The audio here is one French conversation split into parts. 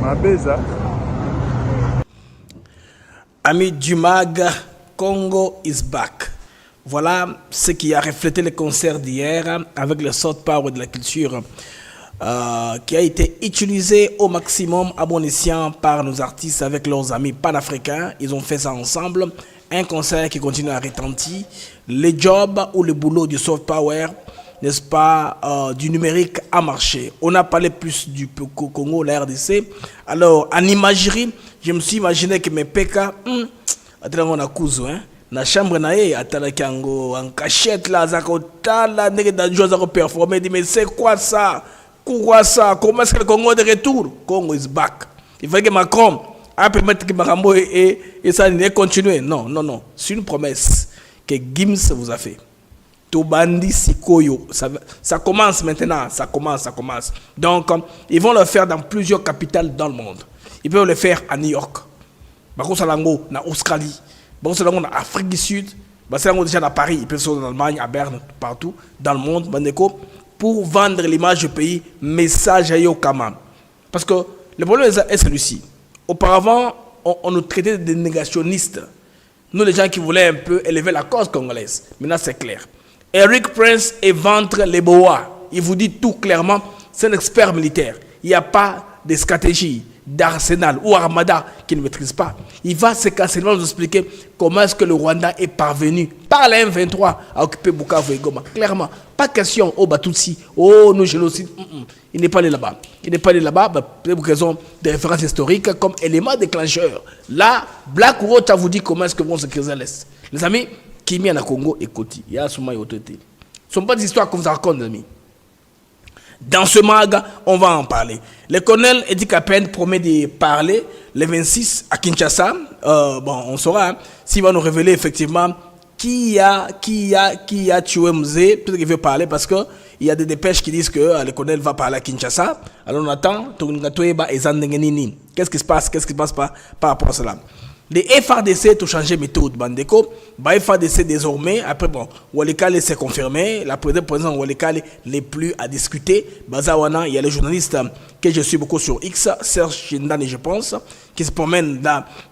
Ma beza. Ami du mag, Congo is back. Voilà ce qui a reflété le concert d'hier avec le soft power de la culture qui a été utilisé au maximum à bon escient par nos artistes avec leurs amis panafricains. Ils ont fait ça ensemble. Un concert qui continue à retentir. Les jobs ou le boulot du soft power, n'est-ce pas, du numérique a marché. On a parlé plus du Congo, la RDC. Alors, en imagerie, je me suis imaginé que mes PK, on a cousu, hein. Na chambre na ye atalaki yango en cachette là zakotala ndenge danjo zako performer dit mais c'est quoi ça comment est-ce que le Congo est de retour. Congo is back. Il fallait que Macron a permettre que Marambo et ça ne continue. Non, c'est une promesse que Gims vous a fait. Tobandi Sikoyo, ça commence maintenant, ça commence. Donc ils vont le faire dans plusieurs capitales dans le monde. Ils peuvent le faire à New York, Bako Salango na Australie, Bako Salango na Afrique du Sud, Bako Salango déjà à Paris, ils peuvent faire en Allemagne, à Berne, partout dans le monde, Bandeko, pour vendre l'image du pays, message à Yokama. Parce que le problème est celui-ci. Auparavant, on nous traitait de négationnistes. Nous, les gens qui voulaient un peu élever la cause congolaise. Maintenant, c'est clair. Eric Prince est ventre les bois. Il vous dit tout clairement, c'est un expert militaire. Il n'y a pas de stratégie, d'arsenal ou armada qu'il ne maîtrise pas. Il va se casser nous expliquer comment est-ce que le Rwanda est parvenu par la M23 à occuper Bukavu et Goma. Clairement, pas question, oh Batutsi, oh nous génocide. Il n'est pas allé là-bas. Il n'est pas allé là-bas pour raison de références historiques comme élément déclencheur. Là, Black Roach vous dit comment est-ce que vont se créer l'Est. Les amis, Kimi en Congo et Koti, il y a souvent autorité. Ce ne sont pas des histoires qu'on vous raconte, les amis. Dans ce mag, on va en parler. Le colonel Edi Kapen promet de parler le 26 à Kinshasa. On saura s'il va nous révéler effectivement qui a tué Mzé. Peut-être qu'il veut parler parce qu'il y a des dépêches qui disent que le colonel va parler à Kinshasa. Alors on attend. Qu'est-ce qui se passe par rapport à cela? Les FRDC ont changé de méthode, Bandeko. FRDC désormais, après Walikale s'est confirmé, la présidente Walikale n'est plus à discuter. Bazawana, il y a les journalistes que je suis beaucoup sur X, Serge Chindani, je pense, qui se promènent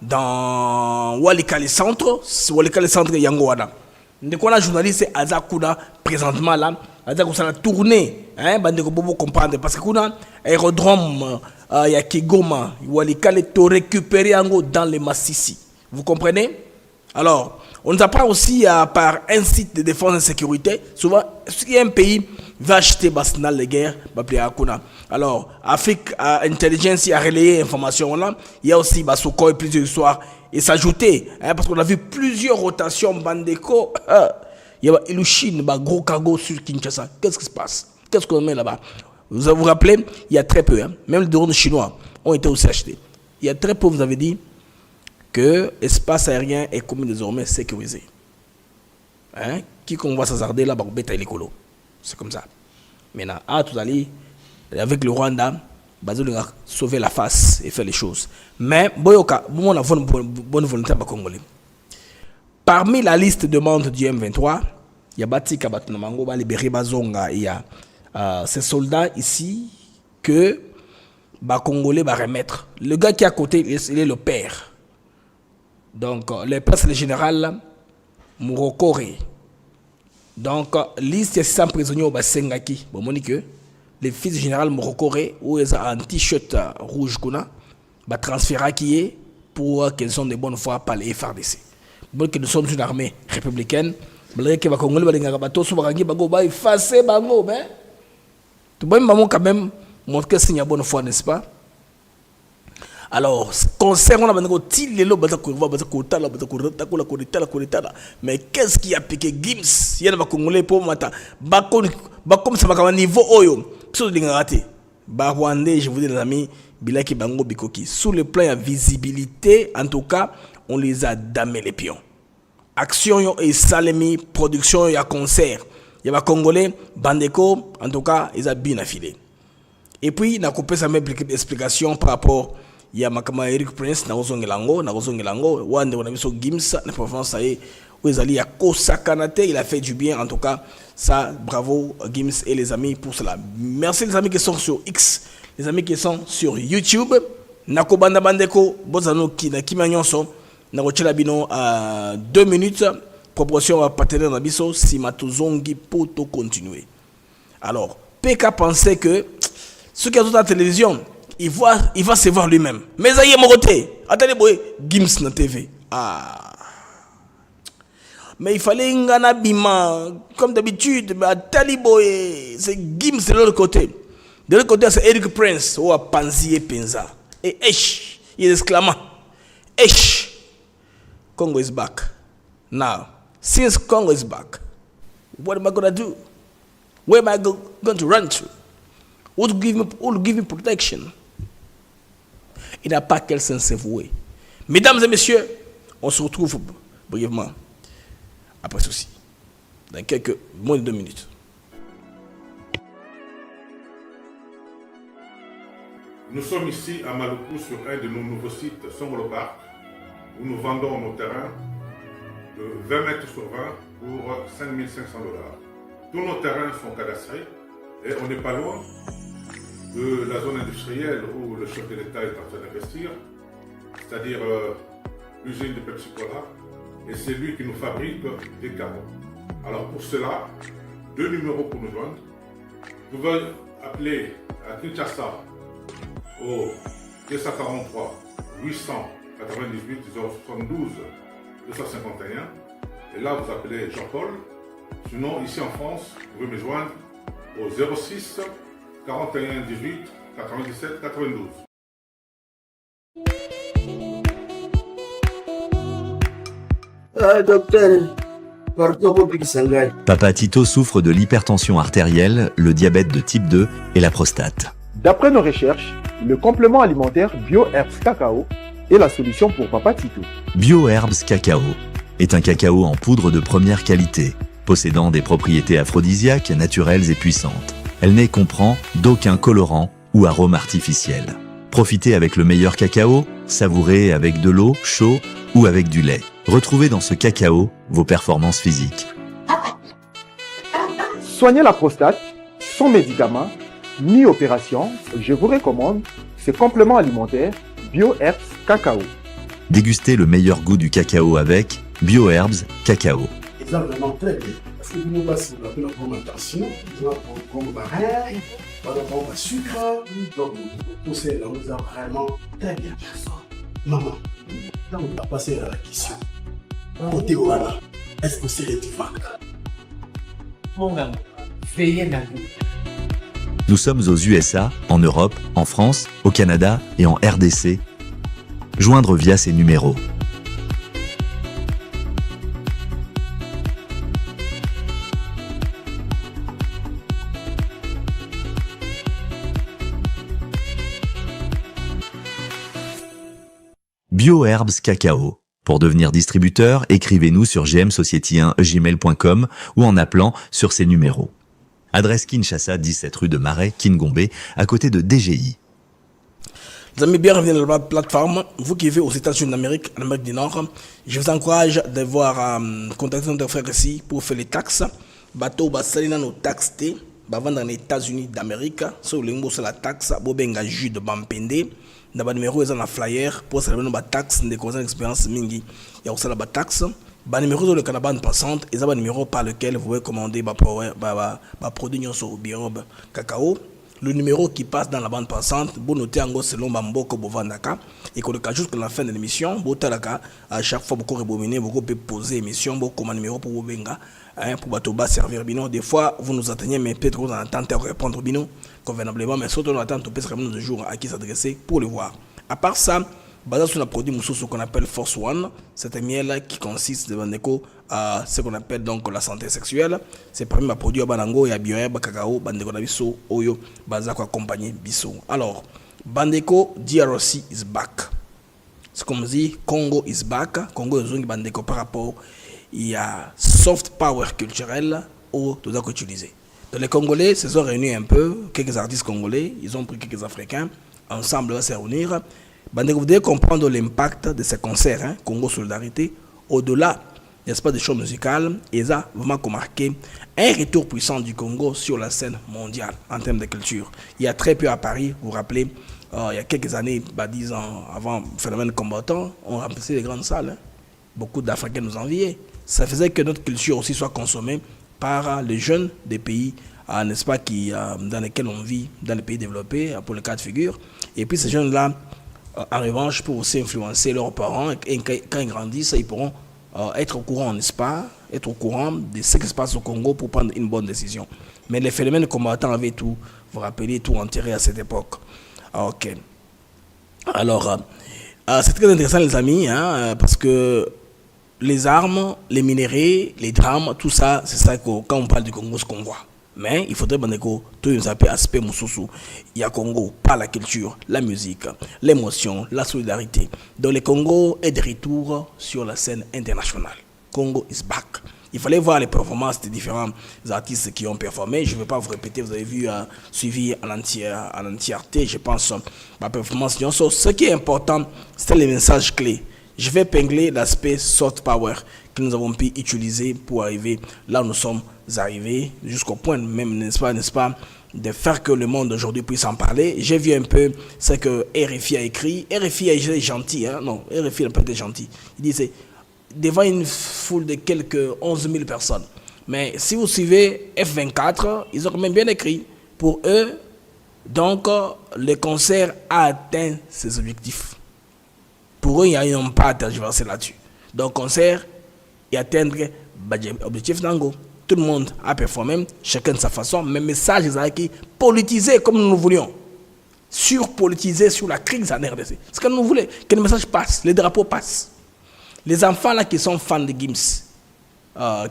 dans Walikale Centre Yangowana. Donc on a journaliste Azakuna présentement là, Azakuna tourné, hein, Bandeko Bobo comprendre parce que kuna aérodrome il y a Kigoma, Walikale to récupérer dans les Massissi. Vous comprenez? Alors, on nous apprend aussi par un site de défense et sécurité, souvent si un pays va acheter Basnal de guerre, alors Afrique Intelligence a relayé l'information là, il y a aussi Basoko et plusieurs histoires et s'ajouter, hein, parce qu'on a vu plusieurs rotations Bandeko, il y a Ilushin, gros cargo sur Kinshasa. Qu'est-ce qui se passe? Qu'est-ce qu'on met là-bas? Vous vous rappelez, il y a très peu, hein, même les drones chinois ont été aussi achetés. Il y a très peu, vous avez dit, que l'espace aérien est comme désormais sécurisé. Hein? Qui qu'on va s'hasarder là, c'est comme ça. Maintenant, tout à l'heure, avec le Rwanda, on a sauvé la face et fait les choses. Mais, on a une bonne volonté à Congolais. Parmi la liste de membres du M23, il y a Bati Kabatunamango, Libéré Bazonga, il y a ces soldats ici que Congolais va remettre. Le gars qui est à côté, il est le père. Donc, le père, c'est le général Mourokore. Donc, liste de 600 prisonniers au Sengaki. Bon, Monique, le fils du général Mourokore, où il a un t-shirt rouge, va transférer qui est pour qu'ils sont de bonne foi par les FRDC. Bon, que nous sommes une armée républicaine. Malgré que les Congolais vont effacer Bango, mais. Tu peux quand même montrer que c'est une bonne foi, n'est-ce pas? Alors, concernant mais qu'est-ce qui a piqué Gims? Il y a des Congolais pour matin. Comme ça va niveau Oyo. Qu'est-ce que raté? Rwandais, je vous dis les amis, Bilaki Bango Bikoki. Sous le plan de visibilité, en tout cas, on les a damés les pions. Action et Salemi, production et concert. Il y a des Congolais, Bandeko, en tout cas, ils ont bien affilé. Et puis, on a coupé sa même explication par rapport il y a Makama Eric Prince, Narozongelango, Wande, on a vu son Gims, la performance, ça y est, Ouezali a Kosakanate, il a fait du bien en tout cas. Ça, bravo Gims et les amis pour cela. Merci les amis qui sont sur X, les amis qui sont sur YouTube. Nako banda bandeko, bozano ki na kimanyonso, nako bino à 2 minutes. Proportion à partenaire Nabiso, si matuzongi pour tout continuer. Alors, PK pensait que ceux qui ont la télévision, il va se voir lui-même. Mais ça y est, mon côté. Attendez, boy, Gims na TV. Ah. Mais il fallait un bima, comme d'habitude, mais Taliboy, c'est Gims de l'autre côté. De l'autre côté, c'est Eric Prince, ou à Panzi et Penza. Et Esh, il exclama, Esh, Congo is back. Now, since Congo is back, what am I going to do? Where am I going to run to? Who will give me protection? Il n'a pas quel sens se vouer. Mesdames et messieurs, on se retrouve brièvement après ceci, dans quelques moins de 2 minutes. Nous sommes ici à Maluku sur un de nos nouveaux sites Songolo Park où nous vendons nos terrains de 20 mètres sur 20 pour 5 500 $. Tous nos terrains sont cadastrés et on n'est pas loin de la zone industrielle où le chef de l'État est en train d'investir, c'est-à-dire l'usine de Pepsi Cola, et c'est lui qui nous fabrique des carreaux. Alors pour cela, 2 numéros pour nous joindre. Vous pouvez appeler à Kinshasa au 243 898 072 251 et là vous appelez Jean-Paul. Sinon ici en France, vous pouvez me joindre au 06 41 18 97 92. Docteur, Papa Tito souffre de l'hypertension artérielle, le diabète de type 2 et la prostate. D'après nos recherches, le complément alimentaire BioHerbs Cacao est la solution pour Papa Tito. BioHerbs Cacao est un cacao en poudre de première qualité, possédant des propriétés aphrodisiaques, naturelles et puissantes. Elle n'est comprend d'aucun colorant ou arôme artificiel. Profitez avec le meilleur cacao, savourez avec de l'eau, chaud ou avec du lait. Retrouvez dans ce cacao vos performances physiques. Soignez la prostate sans médicaments ni opération, je vous recommande ce complément alimentaire BioHerbs Cacao. Dégustez le meilleur goût du cacao avec BioHerbs Cacao. C'est vraiment très bien. Parce que nous passons la fermentation, nous avons comme baril, nous avons le sucre, donc tout ça, nous avons vraiment très bien. Maman, là on va passer à la question. Côté Ouala, est-ce que c'est du vac? Mon gars, veillez dans vous. Nous sommes aux USA, en Europe, en France, au Canada et en RDC. Joindre via ces numéros. BioHerbs Cacao. Pour devenir distributeur, écrivez-nous sur gmsociety1gmail.com ou en appelant sur ces numéros. Adresse Kinshasa, 17 rue de Marais, Kingombe, à côté de DGI. Les amis, bienvenue dans la plateforme. Vous qui vivez aux États-Unis d'Amérique, en Amérique du Nord, je vous encourage de voir contacter notre frère ici pour faire les taxes. Bateau, salina nos taxes, vendre dans les États-Unis d'Amérique. Sur le niveau, c'est la taxe, bobenga jus de Bampende. Dans le numéro, il y a un flyer pour savoir nos taxes, des causes d'expérience mingi. Il y a aussi la taxe. Le numéro de la bande passante, et c'est le numéro par lequel vous pouvez commander des produits sur BioHerbs Cacao. Le numéro qui passe dans la bande passante, vous notez en gros selon Bamboko Bovandaka, et qu'on a jusqu'à la fin de l'émission, à chaque fois vous rebobiner, vous pouvez poser l'émission, vous comme un numéro pour vous benga, pour Batoba servir bino. Des fois, vous nous atteignez, mais peut-être vous en attendez à répondre bino convenablement, mais surtout on attend tout peut-être de jour à qui s'adresser pour le voir. À part ça, basé sur un produit moussou qu'on appelle Force One, c'est un miel qui consiste à ce qu'on appelle donc la santé sexuelle. C'est parmi ma produit à Banango et à BioHerbs Cacao, Bandeko na biso, Oyo, Bazako accompagné biso. Alors, Bandeko DRC is back. C'est comme dit, Congo is back. Congo est un Bandeko par rapport il y a soft power culturel où tout ça utilisé. Donc les Congolais se sont réunis un peu, quelques artistes congolais, ils ont pris quelques Africains, ensemble on va se réunir. Vous devez comprendre l'impact de ces concerts, Congo Solidarité, au-delà n'est-ce pas, des shows musicales, et ça a vraiment marqué un retour puissant du Congo sur la scène mondiale en termes de culture. Il y a très peu à Paris, vous vous rappelez, il y a quelques années, 10 ans avant le phénomène combattant, on remplissait les grandes salles. Hein. Beaucoup d'Africains nous enviaient. Ça faisait que notre culture aussi soit consommée par les jeunes des pays, n'est-ce pas, dans lesquels on vit, dans les pays développés, pour le cas de figure. Et puis ces jeunes-là, en revanche, pour aussi influencer leurs parents, et quand ils grandissent, ils pourront être au courant, n'est-ce pas, être au courant de ce qui se passe au Congo pour prendre une bonne décision. Mais les phénomènes combattants avaient tout, vous vous rappelez, tout enterré à cette époque. Ok. Alors, c'est très intéressant les amis, hein, parce que les armes, les minéraux, les drames, tout ça, c'est ça que quand on parle du Congo, ce qu'on voit. Mais il faudrait que tout nous appelle aspect Moussoussou. Il y a Congo, par la culture, la musique, l'émotion, la solidarité. Donc le Congo est de retour sur la scène internationale. Congo is back. Il fallait voir les performances des différents artistes qui ont performé. Je ne vais pas vous répéter, vous avez vu, suivi en entièreté, je pense, ma performance. Ce qui est important, c'est les messages clés. Je vais épingler l'aspect soft power que nous avons pu utiliser pour arriver là où nous sommes arrivés, jusqu'au point même, n'est-ce pas, de faire que le monde aujourd'hui puisse en parler. J'ai vu un peu ce que RFI a écrit. RFI est gentil, hein? Non, RFI n'a pas été gentil. Il disait, devant une foule de quelques 11 000 personnes. Mais si vous suivez F24, ils ont quand même bien écrit. Pour eux, donc, le concert a atteint ses objectifs. Pour eux, ils n'ont pas à tergiverser là-dessus. Donc, concert et atteindre l'objectif d'Ango. Tout le monde a performé, chacun de sa façon, mais le message est qui politisé comme nous voulions. Surpolitisé sur la crise en RDC. Ce que nous voulons, que le message passe, les drapeaux passent. Les enfants là qui sont fans de Gims,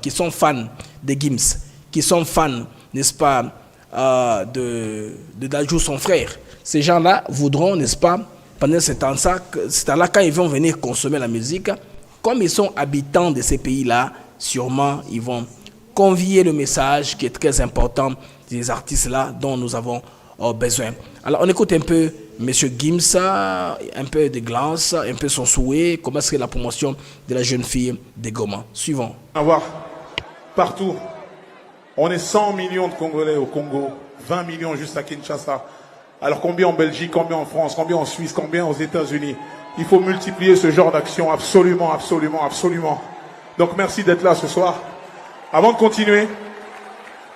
qui sont fans, n'est-ce pas, de Dajou, son frère, ces gens-là voudront, n'est-ce pas, pendant ce temps-là, quand ils vont venir consommer la musique, comme ils sont habitants de ces pays-là, sûrement ils vont convier le message qui est très important des artistes-là dont nous avons besoin. Alors on écoute un peu M. Gims, un peu de glance, un peu son souhait, comment est-ce que la promotion de la jeune fille de Goma. Suivant. À voir partout. On est 100 millions de Congolais au Congo, 20 millions juste à Kinshasa. Alors combien en Belgique, combien en France, combien en Suisse, combien aux États-Unis? Il faut multiplier ce genre d'action, absolument, absolument, absolument. Donc merci d'être là ce soir. Avant de continuer,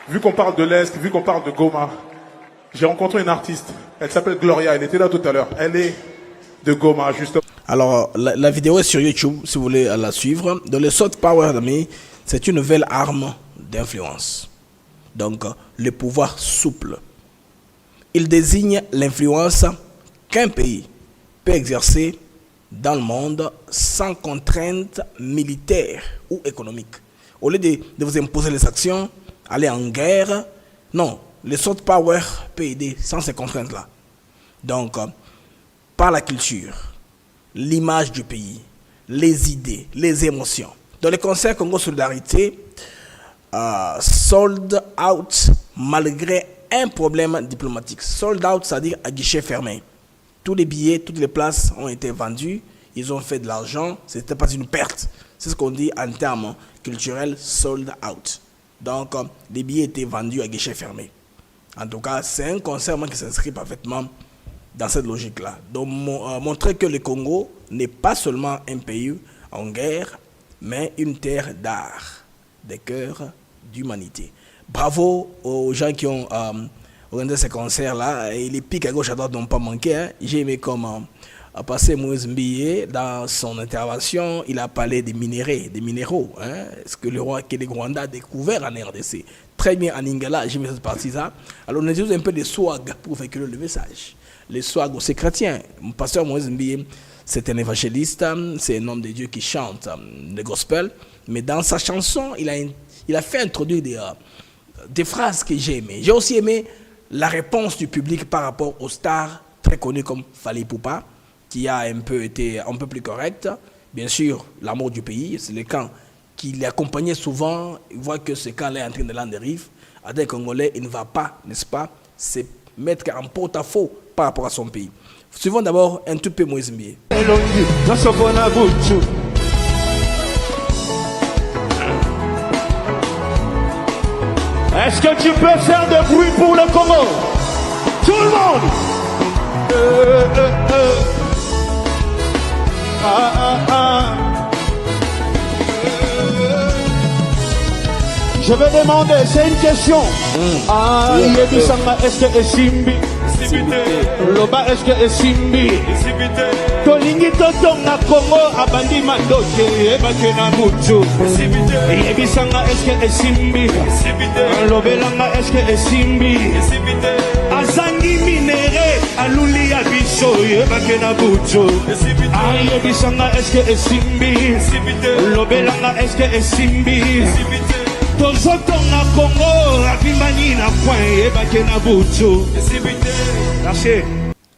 vu qu'on parle de l'Est, vu qu'on parle de Goma, j'ai rencontré une artiste. Elle s'appelle Gloria, elle était là tout à l'heure. Elle est de Goma, justement. Alors, la vidéo est sur YouTube, si vous voulez la suivre. Dans le soft power, c'est une nouvelle arme d'influence. Donc, le pouvoir souple. Il désigne l'influence qu'un pays peut exercer dans le monde sans contrainte militaire ou économique. Au lieu de vous imposer les actions, aller en guerre, non, le soft power peut aider sans ces contraintes-là. Donc, par la culture, l'image du pays, les idées, les émotions. Dans le concert Congo Solidarité, sold out malgré un problème diplomatique. Sold out, c'est-à-dire à guichet fermé. Tous les billets, toutes les places ont été vendues. Ils ont fait de l'argent. Ce n'était pas une perte. C'est ce qu'on dit en termes culturels, sold out. Donc, les billets étaient vendus à guichet fermé. En tout cas, c'est un concert qui s'inscrit parfaitement dans cette logique-là. Donc, montrer que le Congo n'est pas seulement un pays en guerre, mais une terre d'art, de cœur, d'humanité. Bravo aux gens qui ont organisé ce concert-là. Et les pics à gauche à droite n'ont pas manqué. Hein. J'ai aimé comment a passé Moïse Mbiye dans son intervention. Il a parlé des minéraux. Hein. Ce que le roi Rwanda a découvert en RDC. Très bien en Lingala, j'ai mis cette partie-là. Alors on utilise un peu de swag pour véhiculer le message. Les swag aussi chrétiens. Mon pasteur Moïse Mbiye, c'est un évangéliste, c'est un homme de Dieu qui chante le gospel. Mais dans sa chanson, il a fait introduire des phrases que j'ai aimées. J'ai aussi aimé la réponse du public par rapport aux stars très connues comme Fally Ipupa, qui a un peu été un peu plus correct. Bien sûr, l'amour du pays, c'est le camp qui l'accompagnait souvent. Il voit que ce camp-là est en train de l'en dérive. À des Congolais, il ne va pas, n'est-ce pas, se mettre en porte-à-faux par rapport à son pays. Suivons d'abord un tout peu Moïse Mbiye. Est-ce que tu peux faire de bruit pour le Congo? Tout le monde. Je vais demander, c'est une question. Yebisanga, est-ce que Simbi? Loba, est-ce que Simbi? Tolingi totonga Congo abandi mandoke ebake na mutu. Yebisanga, est-ce que Simbi? Lobelanga, est-ce que Simbi? Azangi minere aluli ya biso ebake na mutu. Yebisanga, est-ce que Simbi? Lobelanga, est-ce que Simbi? Tozotonga Congo abimani na point ebake na mutu. Merci.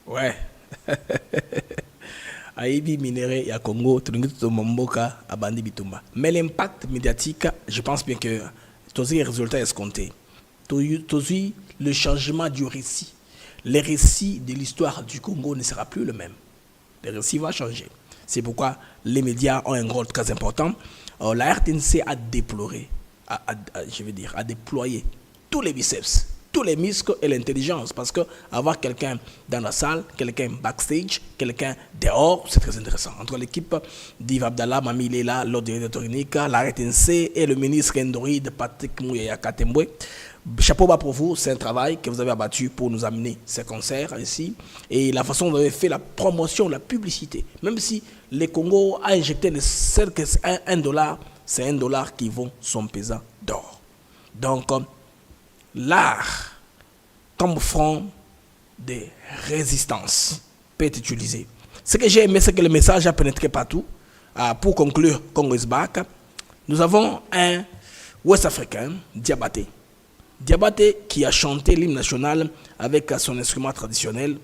Ouais. Aibi minéré ya Congo, Tringuito Momboka, Abandi Bitumba. Mais l'impact médiatique, je pense bien que tous les résultats escomptés, tous le changement du récit, le récit de l'histoire du Congo ne sera plus le même. Le récit va changer. C'est pourquoi les médias ont un rôle très important. La RTNC a déploré, a déployé tous les biceps, tous les muscles et l'intelligence, parce que avoir quelqu'un dans la salle, quelqu'un backstage, quelqu'un dehors, c'est très intéressant. Entre l'équipe d'Yves Abdallah, Mami Lela, l'autre directeur unique, la RTNC et le ministre Ndori de Patrick Mouyaya Katembwe. Chapeau bas pour vous, c'est un travail que vous avez abattu pour nous amener ces concerts ici. Et la façon dont vous avez fait la promotion, la publicité. Même si le Congo a injecté ne serait que $1, c'est $1 qui vaut son pesant d'or. Donc, l'art comme front de résistance peut être utilisé. Ce que j'ai aimé, c'est que le message a pénétré partout. Pour conclure, Congo is back. Nous avons un Ouest-Africain, Diabaté. Diabaté qui a chanté l'hymne national avec son instrument traditionnel.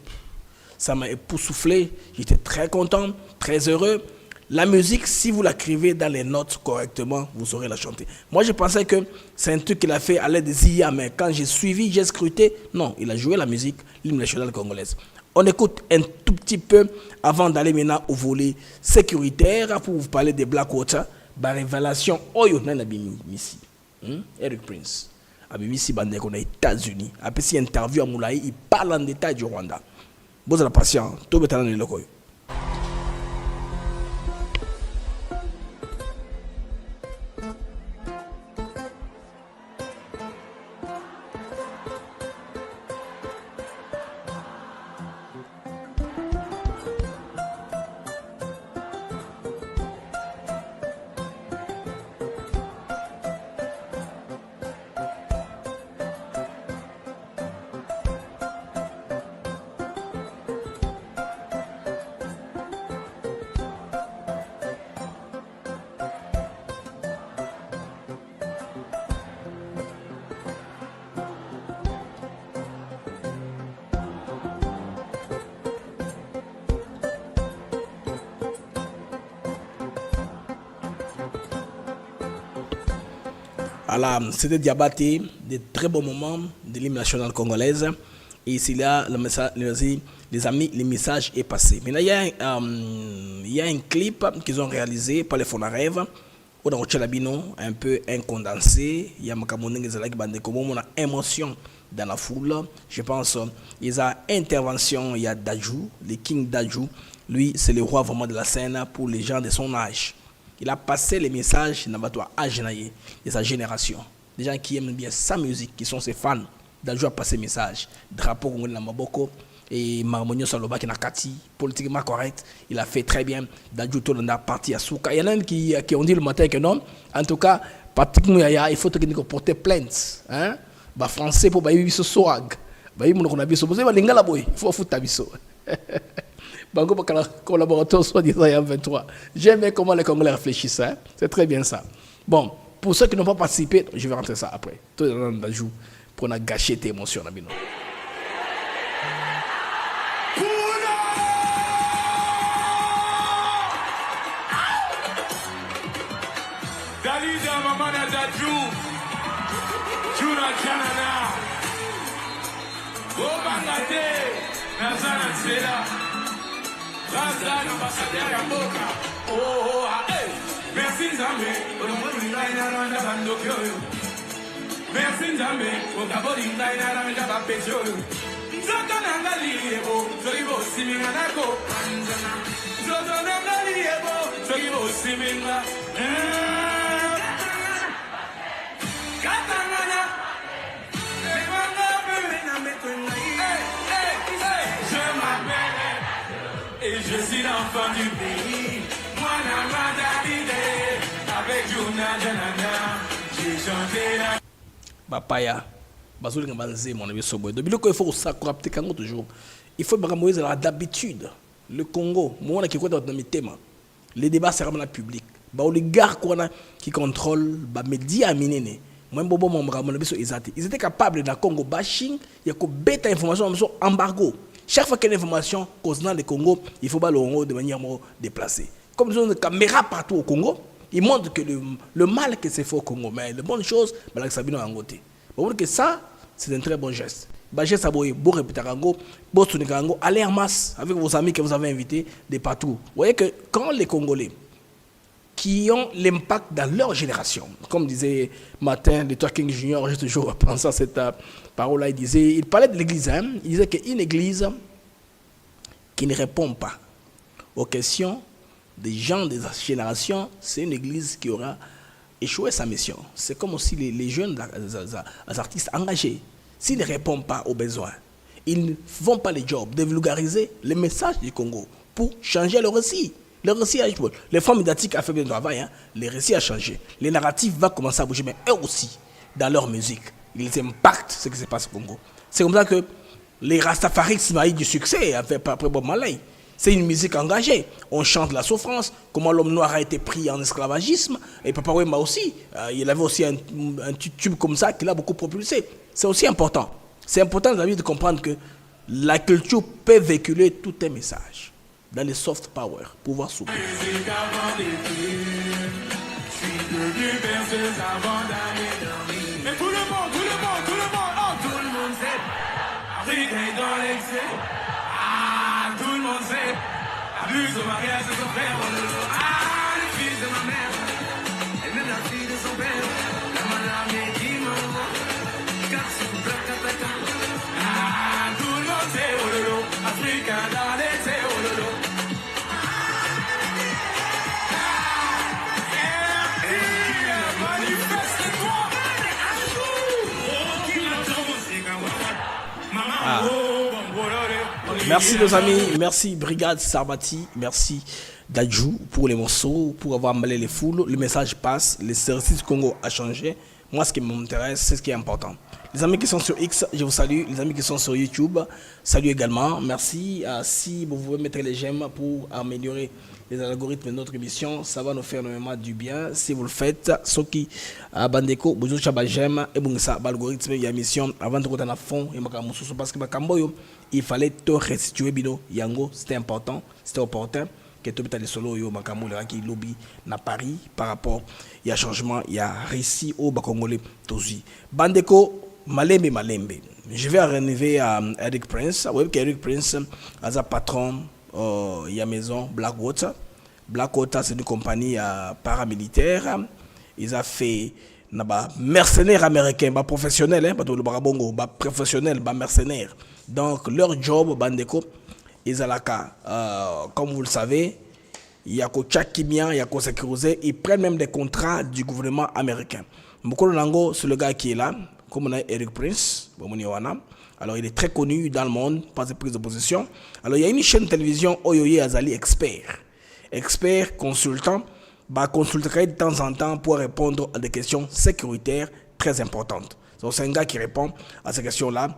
Ça m'a époustouflé. J'étais très content, très heureux. La musique, si vous l'écrivez dans les notes correctement, vous saurez la chanter. Moi, je pensais que c'est un truc qu'il a fait à l'aide des IA, mais quand j'ai suivi, j'ai scruté. Non, il a joué la musique, l'hymne national congolaise. On écoute un tout petit peu avant d'aller maintenant au volet sécuritaire pour vous parler des Blackwater. La révélation, Oyo Nanabimi, ici. Eric Prince. Abimisi Bandeko, on est aux États-Unis. Après, si interview à Moulaï, il parle en détail du Rwanda. Vous êtes patient, tout est dans le loco. Alors, c'était Diabaté, de très bons moments de l'hymne national congolaise. Et ici, là, les amis, le message est passé. Maintenant, il y a un clip qu'ils ont réalisé par les Fonarèves. On a un peu un condensé. Il y a une émotion dans la foule. Je pense il y a intervention, il y a Dajou, le King Dajou. Lui, c'est le roi vraiment de la scène pour les gens de son âge. Il a passé les messages de sa génération. Des gens qui aiment bien sa musique, qui sont ses fans. Dajou a passé le message. Drapeau Congolais na Maboko et Marmonio Saloba qui n'a Kati, politiquement correct. Il a fait très bien. Dajou Tolanda parti à Souka. Il y en a qui ont dit le matin que non. En tout cas, Patrick Mouyaya, il faut porter plainte. Hein? Bah, français pour bailler ce swag. Bailler mon conabiso. Vous avez l'ingala boy. Il faut foutre tabiso. Bango Bakala, collaborateur soit disant 23. J'aime comment les Congolais réfléchissent. Hein? C'est très bien ça. Bon, pour ceux qui n'ont pas participé, je vais rentrer ça après. Tout le monde Dajou pour ne gâcher tes émotions. Dalida Mamana Dajou, Jura Janana, Bobangate, Nazana Sela, Razan ambassadeur à Boca, oh, merci Zambé, pour le monde qui a un Bandokyo. merci Nzambe okabolinga ina na ngaba pecho zoto nangali ebo soibo siminga nako zoto nangali ebo soibo siminga katangana ebanga bebe na mekonga je m'appelle et je suis l'enfant du pays moi na madalide avec Juna Janana j'ai chanté la bapaya bazolinga banzema na biso boye biloko il faut s'accroître kango toujours il faut vraiment Moïse d'habitude le Congo mona qui kwata na mitema les débats seront dans public ba oligarque qui contrôle ba médias minene moi bobo mombra na biso ils étaient capables dans Congo bashing ya ko beta information sur embargo chaque fois qu'il y a une information concernant le Congo il faut pas le rendre de manière déplacée comme ils ont des caméras partout au Congo. Il montre que le mal que c'est fait au Congo, mais les bonnes choses, c'est Sabino Angoté. Vous voyez que ça, c'est un très bon geste. Geste à bon répéter Rango, bon tourner Rango, allez en masse avec vos amis que vous avez invités de partout. Vous voyez que quand les Congolais qui ont l'impact dans leur génération, comme disait Martin de Talking Junior, j'ai toujours pensé à cette parole-là, il parlait de l'église, hein, il disait qu'une église qui ne répond pas aux questions des gens de sa génération, c'est une église qui aura échoué sa mission. C'est comme aussi les jeunes les artistes engagés. S'ils ne répondent pas aux besoins, ils ne font pas les jobs de vulgariser les messages du Congo pour changer le récit. Le récit a changé. Les femmes médiatiques ont fait bien le travail, hein. Le récit a changé. Les narratifs vont commencer à bouger, mais eux aussi, dans leur musique, ils impactent ce qui se passe au Congo. C'est comme ça que les Rastafarisme a eu du succès après Bob Marley. C'est une musique engagée. On chante la souffrance, comment l'homme noir a été pris en esclavagisme. Et Papa Wemba aussi, il avait aussi un tube comme ça qui l'a beaucoup propulsé. C'est aussi important. C'est important de comprendre que la culture peut véhiculer tout un message dans les soft power, pouvoir souffler. Mais tout le monde, sait. Afrique est dans l'excès. Tout le monde sait, abuse au mariage de son père. Le fils de ma mère, et même la fille de son père. La madame est qui m'envoie, car c'est tout plat, tout le monde sait, oh lolo, Africa dans l'excès, oh lolo. Manifeste-toi, qui l'entend, c'est qu'un maman, Merci nos amis, merci Brigade Sarbati, merci Dadjou pour les morceaux, pour avoir emballé les foules. Le message passe, le service du Congo a changé. Moi, ce qui m'intéresse, c'est ce qui est important. Les amis qui sont sur X, je vous salue. Les amis qui sont sur YouTube, salut également. Merci. Si vous pouvez mettre les j'aime pour améliorer les algorithmes de notre émission, ça va nous faire énormément du bien. Si vous le faites, ceux qui bandeko, vous avez j'aime et bon ça, l'algorithme de l'émission avant de retourner à fond et parce que il fallait te restituer bino yango, c'était important, c'était opportun que tu mettes les solos yo makamou qui lobby na Paris par rapport il y a changement, il y a récit au Congolais tozi. Bandeko malembe. Je vais arriver à Eric Prince. Oui, Eric Prince as un patron il y a maison Blackwater. Blackwater c'est une compagnie paramilitaire. Ils ont fait mercenaires américains, professionnels, hein, professionnels, mercenaires. Donc leur job, bandeko, ils ont comme vous le savez, il y a qu'au Tchakimien, il y a qu'au sécurisé, ils prennent même des contrats du gouvernement américain. Mokolo Nango, c'est le gars qui est là, comme on a Eric Prince, alors il est très connu dans le monde par ses prises de position. Alors il y a une chaîne de télévision, Oyoye Azali expert, consultant, consulterait de temps en temps pour répondre à des questions sécuritaires très importantes. Donc c'est un gars qui répond à ces questions-là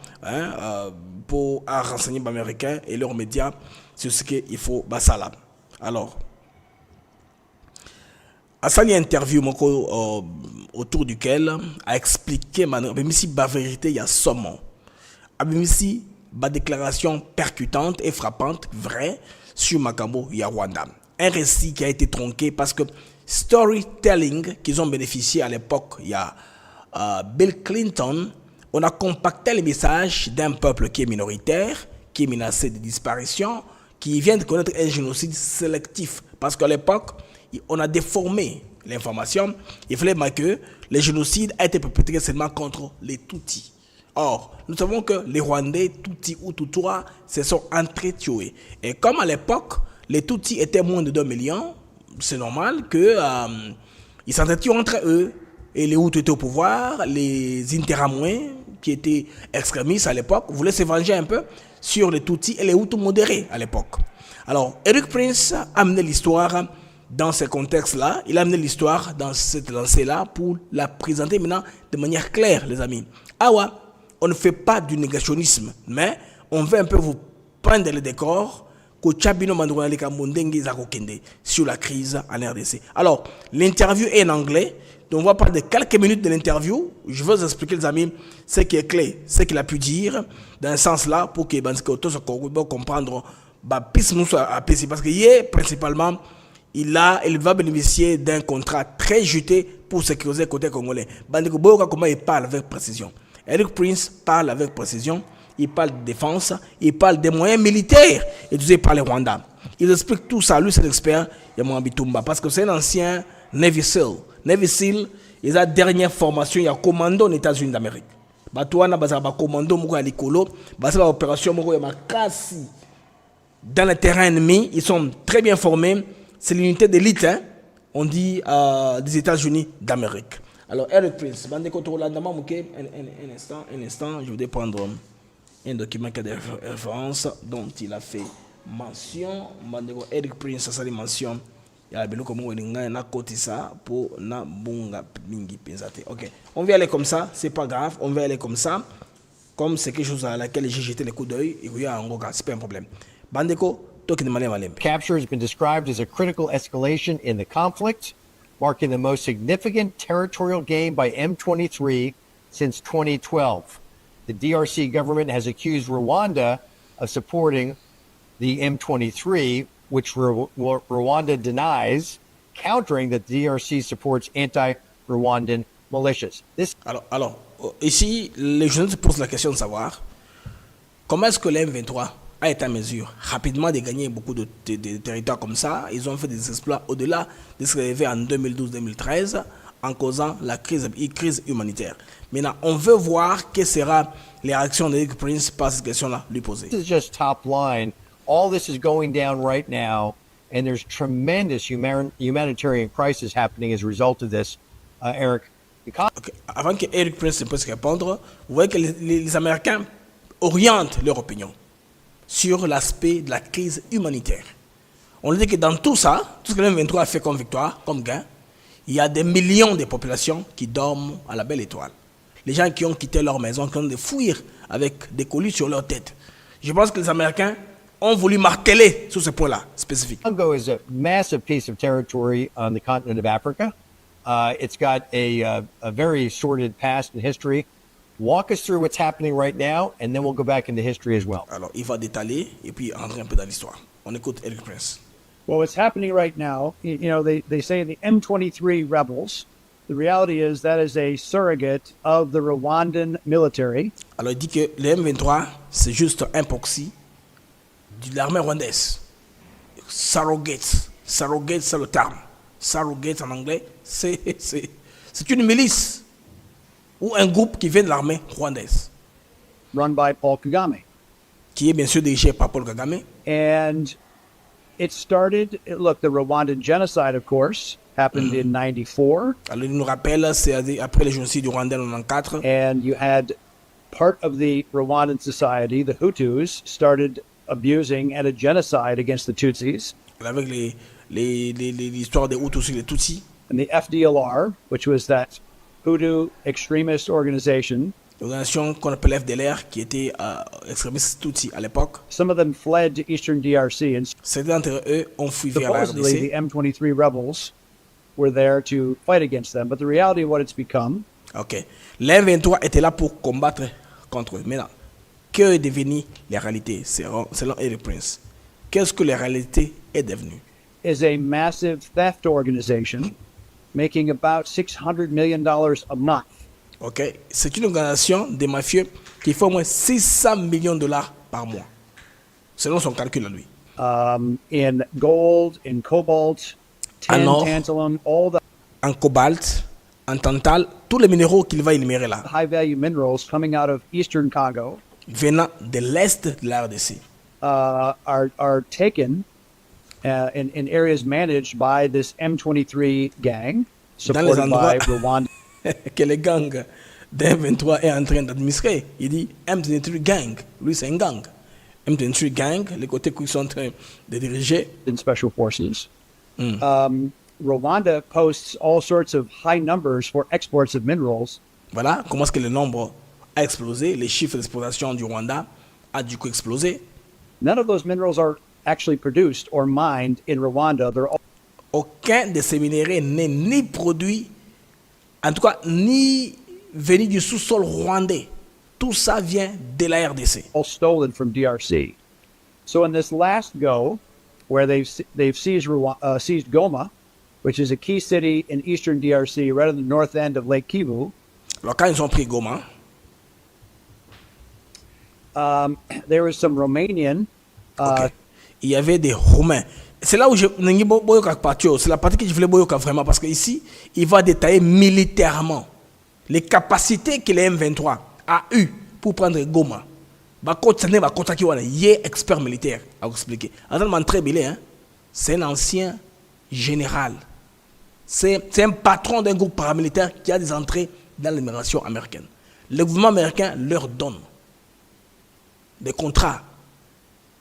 pour renseigner les Américains et leurs médias sur ce qu'il faut basala. Alors, à ça, il y a une interview autour duquel a expliqué même si la vérité il y a saumon. Même si la déclaration percutante et frappante vraie sur Makambo il y a Rwanda. Un récit qui a été tronqué parce que storytelling qu'ils ont bénéficié à l'époque, il y a Bill Clinton, on a compacté les messages d'un peuple qui est minoritaire, qui est menacé de disparition, qui vient de connaître un génocide sélectif. Parce qu'à l'époque, on a déformé l'information, il fallait que le génocide a été perpétré seulement contre les Tutsis. Or, nous savons que les Rwandais, Tutsis ou Tutsis, se sont entretués. Et comme à l'époque, les Tutsis étaient moins de 2 millions, c'est normal qu'ils s'entretuent entre eux. Et les Hutus étaient au pouvoir, les Interamouins, qui étaient extrémistes à l'époque, voulaient se venger un peu sur les Tutsis et les Hutus modérés à l'époque. Alors, Eric Prince a amené l'histoire dans ce contexte-là, il a amené l'histoire dans cette lancée-là pour la présenter maintenant de manière claire, les amis. Ah ouais, on ne fait pas du négationnisme, mais on veut un peu vous peindre le décor sur la crise en RDC. Alors, l'interview est en anglais. Donc, on va parler de quelques minutes de l'interview. Je veux vous expliquer, les amis, ce qui est clé, ce qu'il a pu dire, dans ce sens-là, pour que les gens comprendre parce que principalement, il va bénéficier d'un contrat très juté pour sécuriser le côté congolais. Comment il parle avec précision. Eric Prince parle avec précision. Il parle de défense, il parle des moyens militaires utilisés par les Rwandais. Il explique tout ça, lui c'est l'expert Yamoua Bitumba, parce que c'est un ancien Navy SEAL. Navy SEAL, il a la dernière formation, il y a commando aux États-Unis d'Amérique. Batouana, il commando à l'Ikolo, il opération dans le terrain ennemi, ils sont très bien formés. C'est l'unité d'élite, hein, on dit des États-Unis d'Amérique. Alors, Eric Prince, un instant, je voudrais prendre un document qui a des références dont il a fait mention. Eric Prince a fait mention. Ok, on va aller comme ça, c'est pas grave, on va aller comme ça, comme c'est quelque chose à laquelle j'ai jeté le coup d'œil, et oui, c'est pas un problème. Bandeko, capture has been described as a critical escalation in the conflict, marking the most significant territorial gain by M23 since 2012. The DRC government has accused Rwanda of supporting the M23, which Rwanda denies, countering that the DRC supports anti-Rwandan militias. Alors, ici, les journalistes posent la question de savoir comment est-ce que l'M23 a été à mesure rapidement de gagner beaucoup de territoires comme ça. Ils ont fait des exploits au-delà de ce qui est arrivé en 2012-2013 en causant la crise humanitaire. Maintenant, on veut voir quelles seront les réactions d'Eric Prince par cette question-là lui poser. This is just top line. All this is going down right now, and there's tremendous humanitarian crisis happening as a result of this, Eric. Okay. Avant que Eric Prince puisse répondre, vous voyez que les Américains orientent leur opinion sur l'aspect de la crise humanitaire. On dit que dans tout ça, tout ce que le M23 a fait comme victoire, comme gain, il y a des millions de populations qui dorment à la belle étoile. Les gens qui ont quitté leur maison, qui ont de fuir avec des colis sur leur tête. Je pense que les Américains ont voulu marteler sur ce point-là spécifique. Congo is a massive piece of territory on the continent of Africa. It's got a very sordid past and history. Walk us through what's happening right now, and then we'll go back into history as well. Alors, il va détailler et puis entrer un peu dans l'histoire. On écoute Eric Prince. Well, what's happening right now, you know, they say the M23 rebels. The reality is that is a surrogate of the Rwandan military. Alors, il dit que le M23, c'est juste un proxy de l'armée rwandaise. Surrogate. Surrogate, c'est le terme. Surrogate en anglais, c'est une milice ou un groupe qui vient de l'armée rwandaise. Run by Paul Kagame. Qui est bien sûr dirigé par Paul Kagame. And it started, look, the Rwandan genocide, of course, happened in 94. Alors, il nous rappelle, c'est après le génocide du Rwanda en 94. And you had part of the Rwandan society, the Hutus, started abusing and a genocide against the Tutsis. Avec l'histoire des Hutus et les Tutsis. And the FDLR, which was that Hutu extremist organization. L'organisation qu'on appelle FDLR, qui était extrémiste Tutsi à l'époque. Some of them fled to Eastern DRC. And certains d'entre eux ont fui vers la RDC. Supposedly, the M23 rebels were there to fight against them. But the reality of what it's become. Ok. L'M23 était là pour combattre contre eux. Maintenant, que est devenu la réalité selon Eric Prince? Qu'est-ce que la réalité est devenue? Is a massive theft organization making about $600 million a month. Ok, c'est une organisation de mafieux qui fait au moins $600 millions par mois, selon son calcul à lui. In gold, in cobalt, tin, tantalum, all the. en cobalt, en tantal, tous les minéraux qu'il va énumérer là, high value minerals coming out of Eastern Congo venant de l'Est de la RDC. Are taken in areas managed by this M23 gang, Dans les supported endroits by Rwanda. que le gang d'M23 est en train d'administrer. Il dit M23 gang. Lui, c'est un gang. M23 gang, les côtés qu'ils sont en train de diriger. In special forces. Rwanda posts all sorts of high numbers for exports of minerals. Voilà comment est-ce que le nombre a explosé. Les chiffres d'exploitation du Rwanda a du coup explosé. None of those minerals are actually produced or mined in Rwanda. They're all Aucun de ces minéraux n'est ni produit, en tout cas, ni venu du sous-sol rwandais. Tout ça vient de la RDC. stolen from DRC. So in this last go, where they've seized seized Goma, which is a key city in eastern DRC, right on the north end of Lake Kivu. Alors quand ils ont pris Goma, there was some Romanian. Il y avait des Roumains. C'est là où c'est la partie que je voulais boyoka vraiment, parce qu'ici, il va détailler militairement les capacités que les M23 a eu pour prendre Goma. Il est expert militaire, à vous expliquer. Attends, très bien, c'est un ancien général. C'est un patron d'un groupe paramilitaire qui a des entrées dans l'immigration américaine. Le gouvernement américain leur donne des contrats.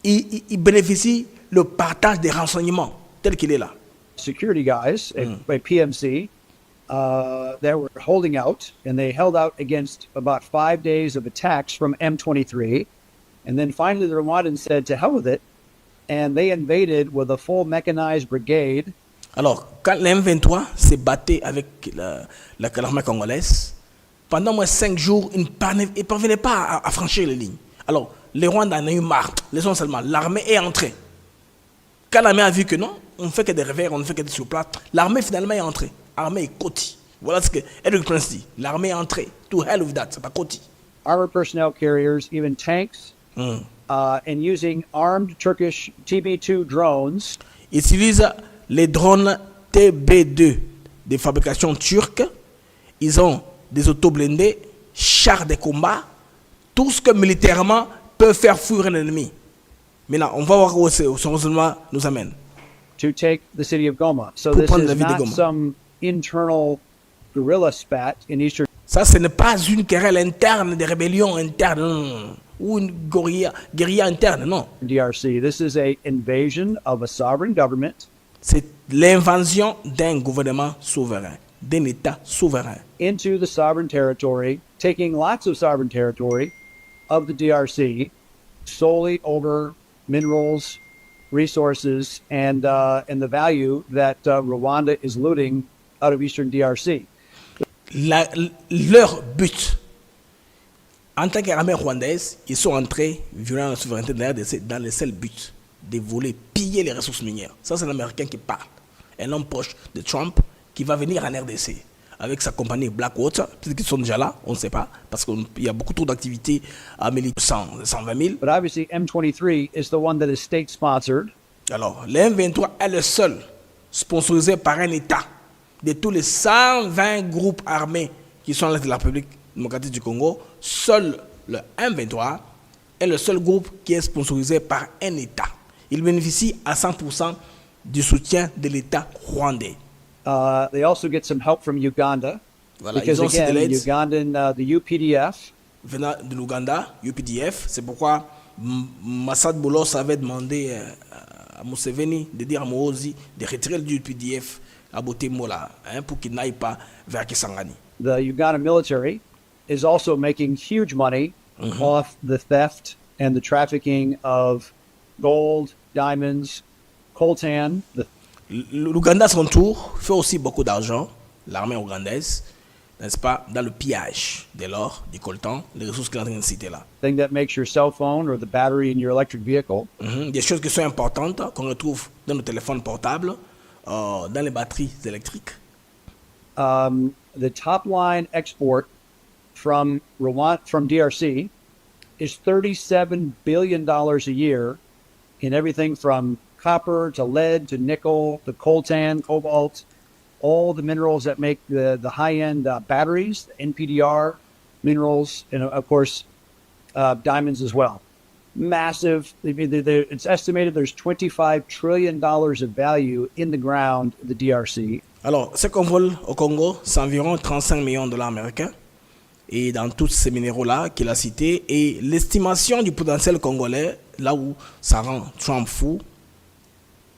Il bénéficie le partage des renseignements tel qu'il est là. Security guys by PMC that were holding out, and they held out against about 5 days of attacks from M23. And then finally the Rwandans said to hell with it, and they invaded with a full mechanized brigade. Alors, quand les M23 s'est battu avec l'armée congolaise, pendant moins 5 jours, ils ne parvenaient pas à franchir les lignes. Alors, les Rwandais en ont eu marre. Laissons seulement, l'armée est entrée. Quand l'armée a vu que non, on ne fait que des revers, on ne fait que des surplaces, l'armée finalement est entrée. L'armée est Koti. Voilà ce que Edward Prince dit. L'armée est entrée. To hell with that, c'est pas Koti. Armored personnel carriers, even tanks, and using armed Turkish TB2 drones. Ils utilisent les drones TB2 de fabrication turque. Ils ont des auto-blindés, chars de combat, tout ce que militairement peut faire fuir un ennemi. Maintenant, on va voir où son raisonnement nous amène. To take the city of Goma. So this is not some internal guerrilla spat in eastern. Ça, ce n'est pas une querelle interne, des rébellions internes, ou une guérilla interne, non. DRC. This is a invasion of a sovereign government. C'est l'invasion d'un gouvernement souverain, d'un État souverain. Into the sovereign territory, taking lots of sovereign territory of the DRC, solely over minerals, resources, and the value that Rwanda is looting out of eastern DRC. Leur but, en tant qu'armée rwandaise, ils sont entrés, violant la souveraineté de la RDC, dans le seul but de voler, piller les ressources minières. Ça, c'est l'Américain qui parle. Un homme proche de Trump qui va venir en RDC avec sa compagnie Blackwater. Peut-être qu'ils sont déjà là, on ne sait pas, parce qu'il y a beaucoup trop d'activités à 120 000. But obviously, M23 is the one that is state-sponsored. Alors, le M23 est le seul sponsorisé par un État. De tous les 120 groupes armés qui sont à l'est de la République démocratique du Congo, seul le M23 est le seul groupe qui est sponsorisé par un État. Il bénéficie à 100% du soutien de l'État rwandais. They also get some help from Uganda. Voilà, because ils ont aussi de again, l'aide Ugandan, the UPDF. Venant de l'Ouganda, UPDF, c'est pourquoi Massad Boulos avait demandé à Museveni de dire à Mohozi de retirer le UPDF à Botemola, pour qu'il n'aille pas vers Kisangani. The Uganda military is also making huge money off the theft and the trafficking of gold, diamonds, coltan. L'Ouganda, à son tour, fait aussi beaucoup d'argent, l'armée ougandaise, n'est-ce pas, dans le pillage de l'or, du coltan, les ressources qu'il est en train de citer là. Thing that makes your cell phone or the battery in your electric vehicle. Des choses qui sont importantes, qu'on retrouve dans nos téléphones portables, dans les batteries électriques. The top line export from DRC is $37 billion a year in everything from copper to lead to nickel to coltan, cobalt. all the minerals that make the high-end batteries, the NPDR minerals, and of course, diamonds as well. Massive. It's estimated there's $25 trillion of value in the ground, the DRC. Alors, ce qu'on vole au Congo, c'est environ 35 millions de dollars américains. Et dans tous ces minéraux-là qu'il a cités, et l'estimation du potentiel congolais, là où ça rend Trump fou,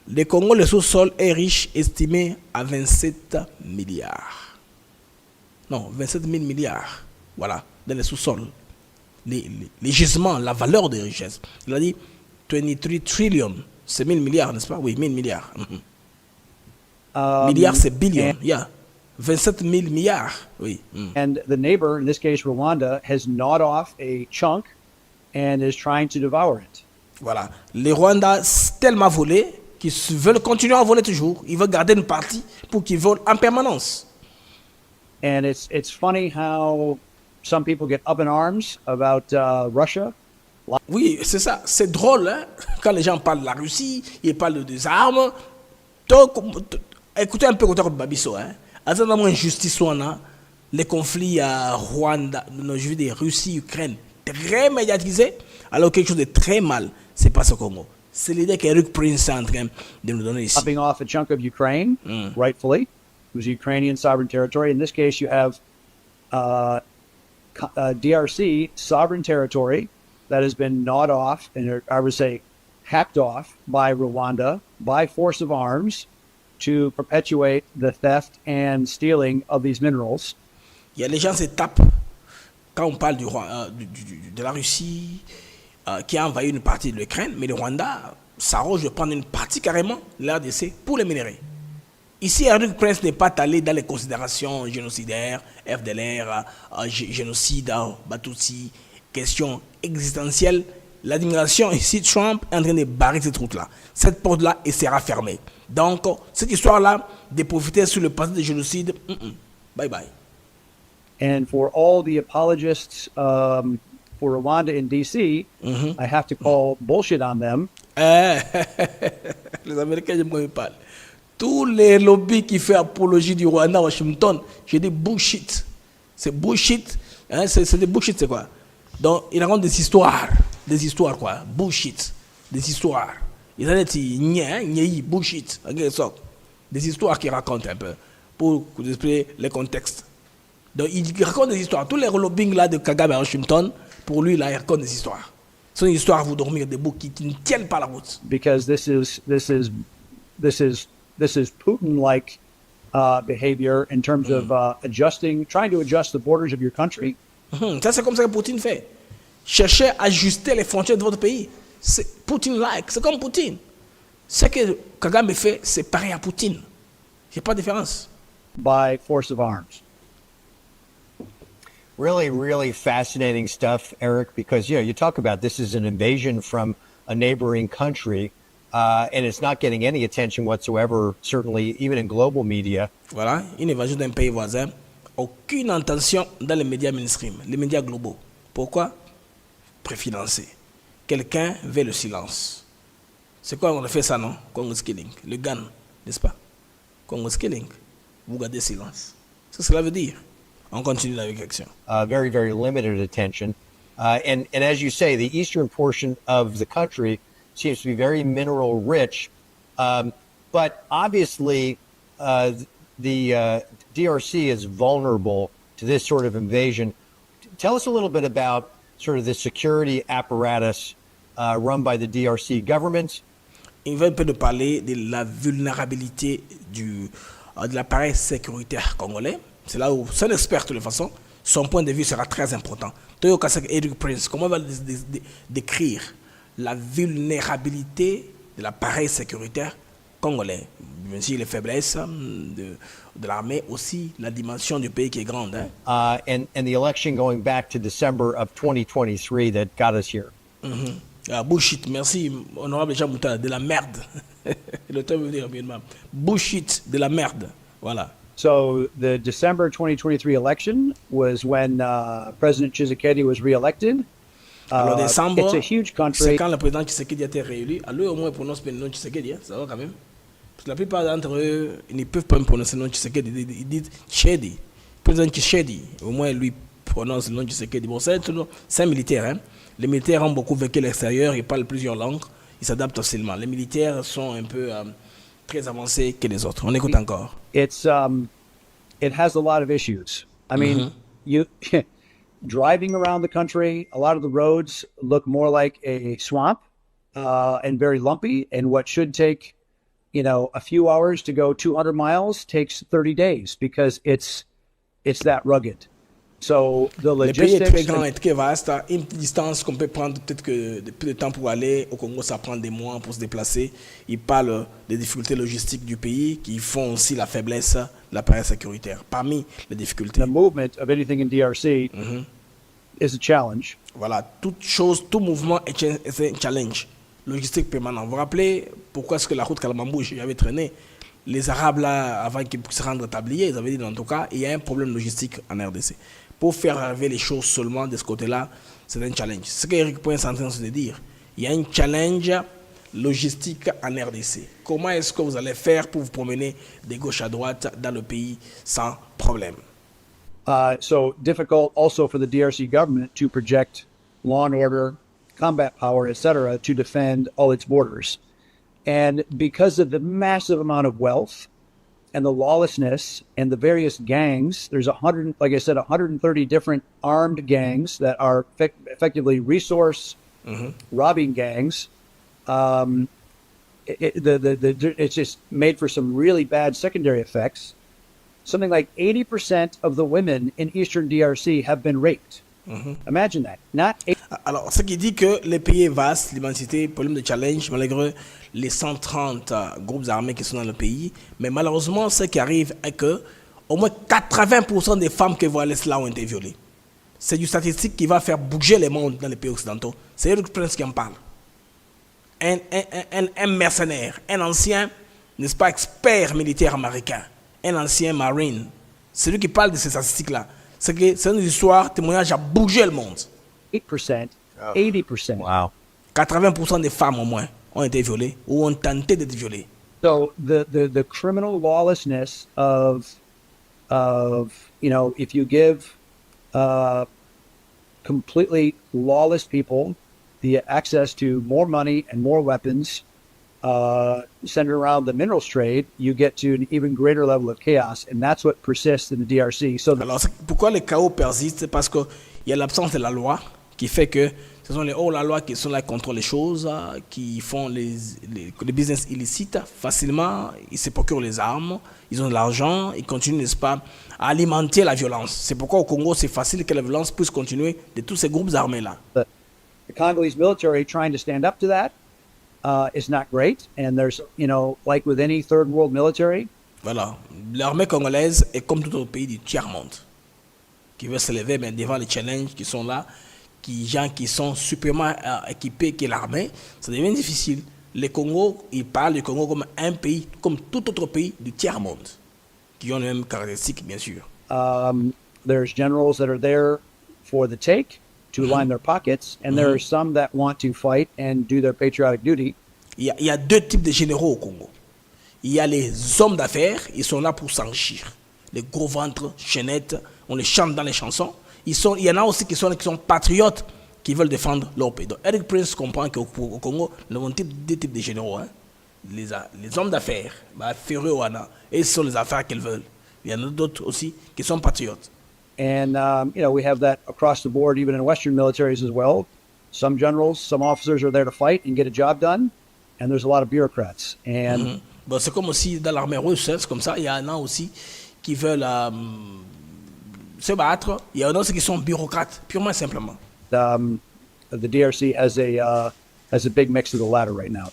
le Congo, le sous-sol est riche, estimé à 27 milliards. Non, 27 000 milliards. Voilà, dans le sous-sol. Les gisements, la valeur des richesses. Il a dit 23 trillions. C'est 1000 milliards, n'est-ce pas? Oui, 1000 milliards. Milliards, c'est billion. Yeah. 27 000 milliards. Oui. And the neighbor, in this case Rwanda, has gnawed off a chunk and is trying to devour it. Voilà. Les Rwandais tellement volé qu'ils veulent continuer à voler toujours. Ils veulent garder une partie pour qu'ils volent en permanence. And it's funny how some people get up in arms about Russia. Oui, c'est ça. C'est drôle, hein? Quand les gens parlent de la Russie, ils parlent des armes. Donc, écoutez un peu Dr Babiso, hein? À ce moment, injustice, on a les conflits à Rwanda, je veux dire Russie, Ukraine, très médiatisés, alors quelque chose de très mal, c'est pas ce Congo. C'est l'idée qu'Eric Prince est en train de nous donner ici. Chopping off a chunk of Ukraine, rightfully. It was Ukrainian sovereign territory. In this case, you have DRC, sovereign territory, that has been gnawed off, and I would say hacked off by Rwanda by force of arms to perpetuate the theft and stealing of these minerals. Il y a les gens se tapent quand on parle de la Russie qui a envahi une partie de l'Ukraine, mais le Rwanda s'arroge de prendre une partie carrément de l'RDC pour les minerais. Ici, Eric Prince n'est pas allé dans les considérations génocidaires, FDLR, génocide, Batutsi, questions existentielles. L'admiration ici, Trump est en train de barrer cette route-là. Cette porte-là, elle sera fermée. Donc, cette histoire-là, de profiter sur le passé de génocide, bye bye. And for all the apologists for Rwanda in DC, I have to call bullshit on them. Les Américains, j'aime quand ils parlent. Tous les lobbies qui font apologie du Rwanda à Washington, j'ai dit bullshit. C'est bullshit. Hein, c'est des bullshit, c'est quoi? Donc, ils racontent des histoires. Des histoires, quoi. Bullshit. Des histoires. Ils ont dit bullshit. Des histoires qu'ils racontent un peu. Pour vous expliquer les contextes. Donc, ils racontent des histoires. Tous les lobbying là de Kagame à Washington, pour lui, là, ils racontent des histoires. Ce sont des histoires à vous dormir debout qui ne tiennent pas la route. Because this is Putin-like behavior in terms of trying to adjust the borders of your country. Ça, c'est comme ça que Poutine fait. Chercher à ajuster les frontières de votre pays. C'est Poutine-like. C'est comme Poutine. Ce que Kagame fait, c'est pareil à Poutine. Il n'y a pas de différence. By force of arms. Really, really fascinating stuff, Eric, because, you talk about this is an invasion from a neighboring country, and it's not getting any attention whatsoever, certainly even in global media. Voilà, une invasion d'un pays voisin. Aucune intention dans les médias mainstream, les médias globaux. Pourquoi? Préfinancé. Quelqu'un veut le silence. C'est quoi on a fait ça, non? Congo's killing. Le GAN, n'est-ce pas? Congo's killing. Vous gardez silence. C'est ce que cela veut dire. On continue la réflexion. Very, very limited attention. And as you say, the eastern portion of the country seems to be very mineral rich. But obviously, the DRC is vulnerable to this sort of invasion. Tell us a little bit about sort of the security apparatus run by the DRC government. Il va un peu de parler de la vulnérabilité de l'appareil sécuritaire congolais. C'est là où c'est un expert de toute façon. Son point de vue sera très important. Toyo Kasek Eric Prince, comment il va décrire la vulnérabilité de l'appareil sécuritaire congolais? Bien sûr, les faiblesses de l'armée, aussi la dimension du pays qui est grande. Hein? And the election going back to December of 2023 that got us here. Bullshit, merci, honorable Jean Mouta, de la merde. Le terme veut dire bullshit, de la merde. Voilà. So the December 2023 election was when President Tshisekedi was re-elected. Alors, décembre, it's a huge country. C'est quand le président Tshisekedi a été réélu. Alors, au moins, prononce le nom Tshisekedi, ça va quand même. Parce que la plupart d'entre eux, ils ne peuvent pas me prononcer le nom de Tshisekedi. Ils disent Tchedi. Président Tchedi. Au moins, lui prononce le nom de Tshisekedi. Bon, c'est un militaire. Hein. Les militaires ont beaucoup vécu l'extérieur. Ils parlent plusieurs langues. Ils s'adaptent facilement. Les militaires sont un peu très avancés que les autres. On écoute encore. It has a lot of issues. I mean, you driving around the country, a lot of the roads look more like a swamp and very lumpy. And what should take, a few hours to go 200 miles takes 30 days because it's that rugged. So the Le pays est logistics. très grand et très vaste. Une distance qu'on peut prendre peut-être que plus de temps pour aller au Congo, ça prend des mois pour se déplacer. Ils parlent des difficultés logistiques du pays qui font aussi la faiblesse de l'appareil sécuritaire. Parmi les difficultés. The movement of anything in DRC is a challenge. Voilà, toute chose, tout mouvement est un challenge logistique permanent. Vous vous rappelez pourquoi est-ce que la route Kalamambouche avait traîné? Les Arabes, là, avant qu'ils puissent se rendre tabliers, ils avaient dit, en tout cas, il y a un problème logistique en RDC. Pour faire arriver les choses seulement de ce côté-là, c'est un challenge. Ce qu'Éric Point est en train de dire, il y a un challenge logistique en RDC. Comment est-ce que vous allez faire pour vous promener de gauche à droite dans le pays sans problème? So difficult also for the DRC government to project law and order, combat power, etc., to defend all its borders. And because of the massive amount of wealth and the lawlessness and the various gangs, there's 130 different armed gangs that are effectively resource robbing gangs. It's just made for some really bad secondary effects. Something like 80% of the women in Eastern DRC have been raped. Imagine that. Alors, ce qui dit que le pays est vaste, l'immensité, problème de challenge, malgré les 130 groupes armés qui sont dans le pays. Mais malheureusement, ce qui arrive est que au moins 80% des femmes qui vont à l'Est là ont été violées. C'est une statistique qui va faire bouger le monde dans les pays occidentaux. C'est Eric Prince qui en parle. Un mercenaire, un ancien, n'est-ce pas, expert militaire américain, un ancien marine. C'est lui qui parle de ces statistiques-là. C'est une histoire, témoignage a bougé le monde. 8%, 80%. Wow. 80% des femmes au moins ont été violées ou ont tenté d'être violées. So the criminal lawlessness of if you give completely lawless people the access to more money and more weapons centered around the minerals trade, you get to an even greater level of chaos, and that's what persists in the DRC. Alors, pourquoi le chaos persiste? Parce qu'il y a l'absence de la loi qui fait que ce sont les hors-la-loi qui sont là contre les choses, qui font les business illicites facilement. Ils se procurent les armes, ils ont de l'argent, ils continuent, n'est-ce pas, à alimenter la violence. C'est pourquoi au Congo, c'est facile que la violence puisse continuer de tous ces groupes armés-là. The Congolese military trying to stand up to that is not great. And there's, like with any third world military. Voilà. L'armée congolaise est comme tout autre pays du tiers-monde qui veut se lever mais devant les challenges qui sont là, gens qui sont supérieurement équipés que l'armée, ça devient difficile. Le Congo, ils parlent du Congo comme un pays, comme tout autre pays du tiers-monde, qui ont les mêmes caractéristiques, bien sûr. There's generals that are there for the take, to line their pockets, and there are some that want to fight and do their patriotic duty. Il y a deux types de généraux au Congo. Il y a les hommes d'affaires, ils sont là pour s'enrichir. Les gros ventres, chaînettes, on les chante dans les chansons. Il y en a aussi qui sont patriotes, qui veulent défendre leur pays. Donc Eric Prince comprend qu'au Congo, nous avons deux types de généraux. Hein. Les hommes d'affaires, et ce sont les affaires qu'ils veulent. Il y en a d'autres aussi qui sont patriotes. And, we have that across the board, even in Western militaries as well. Some generals, some officers are there to fight and get a job done. And there's a lot of bureaucrats. And bon, c'est comme aussi dans l'armée russe, hein, c'est comme ça. Il y en a aussi qui veulent se battre. Il y en a aussi qui sont bureaucrates, purement et simplement. The DRC has a big mix of the latter right now.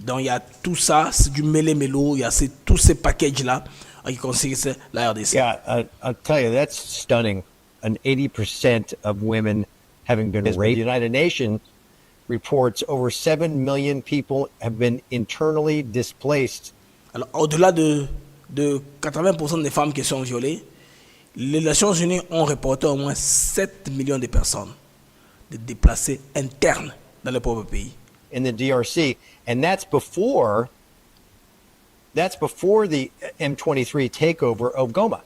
Donc il y a tout ça, c'est du mêlé-mélo, il y a tous ces packages-là qui consistent la RDC. Yeah, I'll tell you, that's stunning. An 80% of women having been raped. The United Nations reports over 7 million people have been internally displaced. Alors, au-delà de 80% des femmes qui sont violées, les Nations Unies ont reporté au moins 7 millions de personnes de déplacés internes dans le propre pays. In the DRC, and that's before That's before the M23 takeover of Goma.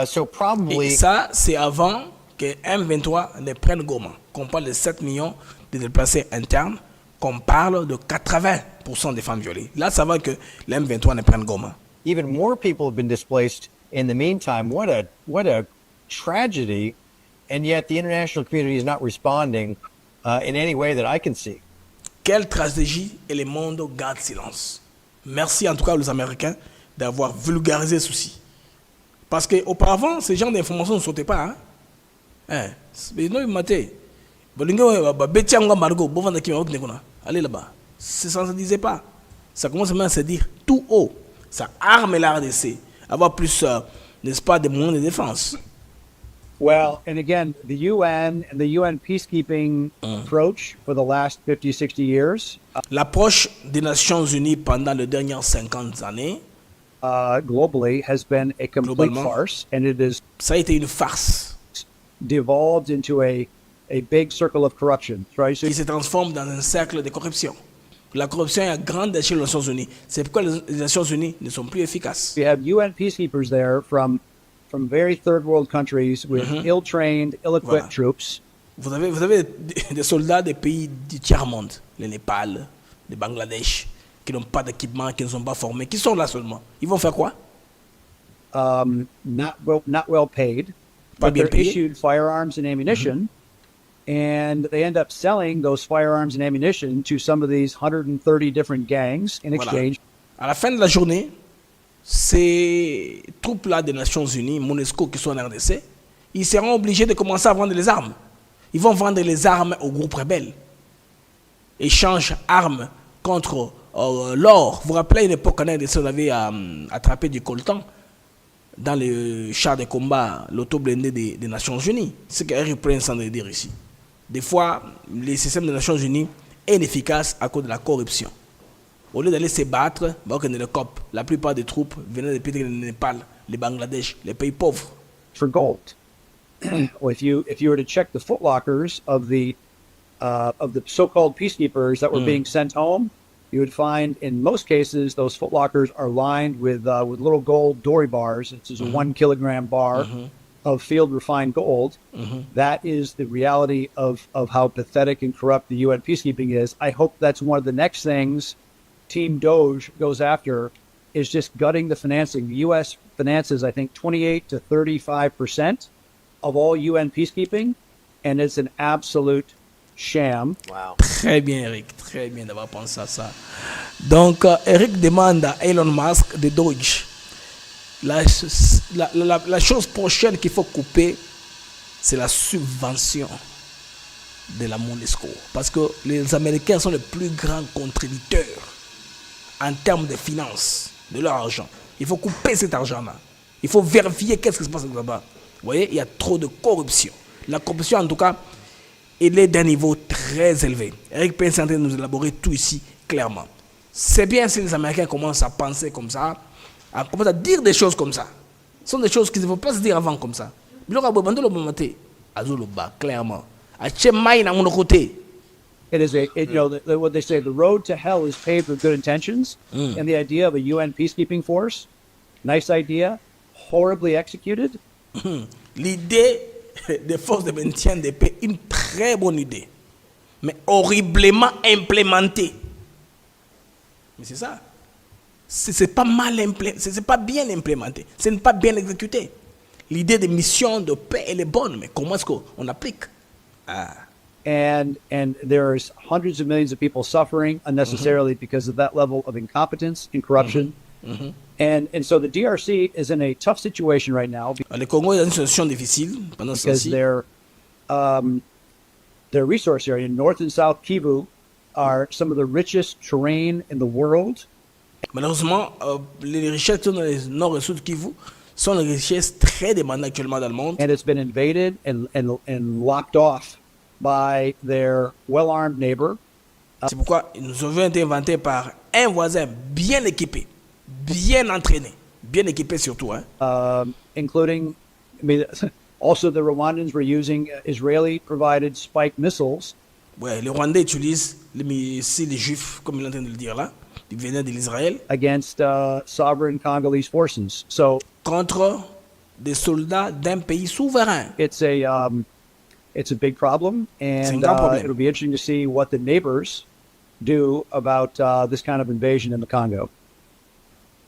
So probably. Et ça, c'est avant que M23 ne prenne Goma. Qu'on parle de 7 millions de déplacés internes, qu'on parle de 80% des femmes violées. Là, ça va que le M23 ne prenne Goma. Even more people have been displaced in the meantime. What a tragedy, and yet the international community is not responding in any way that I can see. Quelle tragédie, et le monde garde silence. Merci en tout cas aux Américains d'avoir vulgarisé ceci. Parce qu'auparavant, ces genres d'informations ne sautaient pas. Mais non, ils m'attaient. Allez là-bas. Ça ne se disait pas. Ça commence maintenant à se dire tout haut. Ça arme la RDC. Avoir plus, n'est-ce pas, des moyens de défense. Well, and again, the UN and the UN peacekeeping approach for the last 50, 60 years. L'approche des Nations Unies pendant les dernières 50 années globally has been a complete farce, and it is. Ça a été une farce. Devolved into a big circle of corruption, right? Qui se transforme dans un cercle de corruption. La corruption est à grande échelle aux Nations Unies. C'est pourquoi les Nations Unies ne sont plus efficaces. We have UN peacekeepers there from very third world countries with ill-trained, ill-equipped troops. Vous avez des soldats des pays du tiers-monde, le Népal, le Bangladesh, qui n'ont pas d'équipement, qui ne sont pas formés, qui sont là seulement. Ils vont faire quoi? Not well paid, but they're issued firearms and ammunition, and they end up selling those firearms and ammunition to some of these 130 different gangs in exchange. À la fin de la journée, ces troupes-là des Nations Unies, MONUSCO qui sont en RDC, ils seront obligés de commencer à vendre les armes. Ils vont vendre les armes aux groupes rebelles. Échange armes contre l'or. Vous vous rappelez, à une époque en RDC, on avait attrapé du coltan dans le char de combat, l'auto-blindé des Nations Unies. C'est ce qu'Eric Prince en a dire ici. Des fois, le système des Nations Unies est inefficace à cause de la corruption. Au lieu d'aller se battre, la plupart des troupes venaient des pays du Népal, le Bangladesh, les pays pauvres. For gold. if you were to check the footlockers of the so-called peacekeepers that were being sent home, you would find in most cases those footlockers are lined with little gold dory bars. It's a 1 kilogram bar of field refined gold. That is the reality of how pathetic and corrupt the UN peacekeeping is. I hope that's one of the next things Team Doge goes after, is just gutting the financing. The U.S. finances, I think, 28 to 35% of all UN peacekeeping, and it's an absolute sham. Wow. Très bien, Eric. Très bien d'avoir pensé à ça. Donc, Eric demande à Elon Musk de Doge. La chose prochaine qu'il faut couper, c'est la subvention de la MONUSCO. Parce que les Américains sont les plus grands contributeurs en termes de finances, de leur argent. Il faut couper cet argent-là. Il faut vérifier qu'est-ce qui se passe là-bas. Vous voyez, il y a trop de corruption. La corruption, en tout cas, elle est d'un niveau très élevé. Eric Pence est en train de nous élaborer tout ici clairement. C'est bien si les Américains commencent à penser comme ça, à commencer à dire des choses comme ça. Ce sont des choses qui ne vont pas se dire avant comme ça. Clairement. It is what they say, the road to hell is paved with good intentions. And the idea of a UN peacekeeping force, nice idea, horribly executed. L'idée des forces de maintien de paix, une très bonne idée, mais horriblement implémentée. Mais c'est ça. C'est pas mal implémenté, c'est pas bien implémenté, ce n'est pas bien exécuté. L'idée de mission de paix, elle est bonne, mais comment est-ce qu'on applique? And there's hundreds of millions of people suffering unnecessarily because of that level of incompetence and corruption. And so the DRC is in a tough situation right now. Le Congo est dans une situation difficile pendant ce because their resource area, North and South Kivu, are some of the richest terrain in the world. Malheureusement, les richesses dans le nord et sud Kivu sont les richesses très demandées actuellement dans le monde. And it's been invaded and locked off by their well-armed neighbor. C'est pourquoi nous avons été inventés par un voisin bien équipé, bien entraîné, bien équipé surtout. Including, also the Rwandans were using Israeli-provided Spike missiles Ouais, les Rwandais utilisent les missiles juifs, comme il est en train de le dire là, qui venaient de l'Israël. Against sovereign Congolese forces. So contre des soldats d'un pays souverain. It's a big problem, and it'll be interesting to see what the neighbors do about this kind of invasion in the Congo.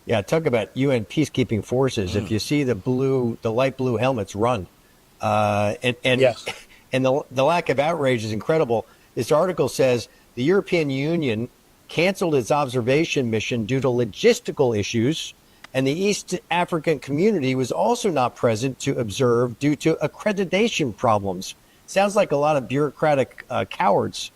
Yeah, talk about UN peacekeeping forces. If you see the light blue helmets run, and yes. And the lack of outrage is incredible. This article says the European Union canceled its observation mission due to logistical issues, and the East African community was also not present to observe due to accreditation problems. Sounds like a lot of bureaucratic cowards.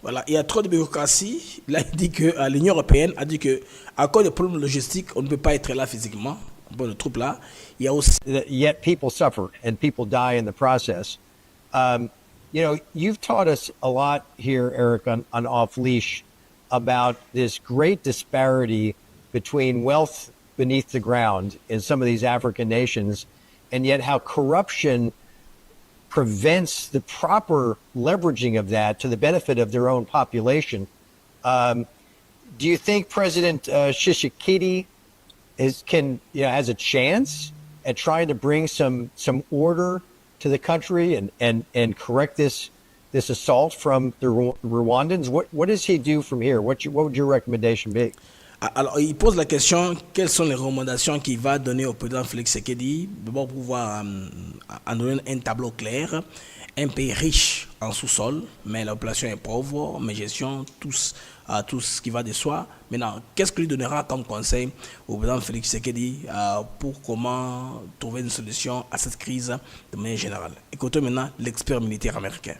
Voilà, il y a trop de bureaucratie. Là, il dit que l'Union européenne a dit que à cause des problèmes logistiques, on ne peut pas être là physiquement. Bon, le troupe là. Il y a aussi. Yet people suffer and people die in the process. You've taught us a lot here, Eric, on Off Leash about this great disparity between wealth beneath the ground in some of these African nations, and yet how corruption prevents the proper leveraging of that to the benefit of their own population. Do you think President Tshisekedi has a chance at trying to bring some order to the country and correct this assault from the Rwandans? What does he do from here? What would your recommendation be? Alors, il pose la question, quelles sont les recommandations qu'il va donner au président Félix Tshisekedi pour pouvoir en donner un tableau clair. Un pays riche en sous-sol, mais la population est pauvre, mais gestion, tout ce qui va de soi. Maintenant, qu'est-ce que lui donnera comme conseil au président Félix Tshisekedi pour comment trouver une solution à cette crise de manière générale? Écoutez maintenant l'expert militaire américain.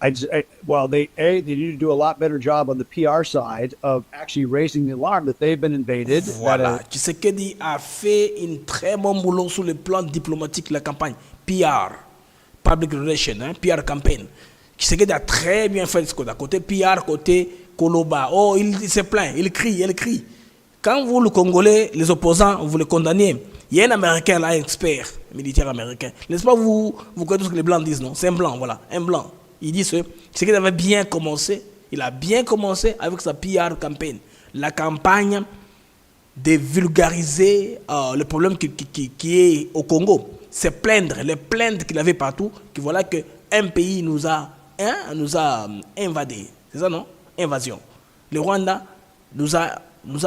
They need to do a lot better job on the PR side of actually raising the alarm that they've been invaded. Voilà, Tshisekedi a fait un très bon boulot sur le plan diplomatique, la campagne PR, Public Relations, PR campaign. Tshisekedi a très bien fait ce côté PR, côté Koloba. Oh, il se plaint, il crie. Quand vous, le Congolais, les opposants, vous les condamnez, il y a un Américain là, un expert militaire américain. N'est-ce pas, vous connaissez ce que les Blancs disent, non? C'est un Blanc, voilà, un Blanc. Il dit ce qu'il avait bien commencé. Il a bien commencé avec sa PR campagne. La campagne de vulgariser le problème qui est au Congo. C'est les plaindre qu'il avait partout, que voilà qu'un pays nous a invadés. C'est ça, non? Invasion. Le Rwanda nous a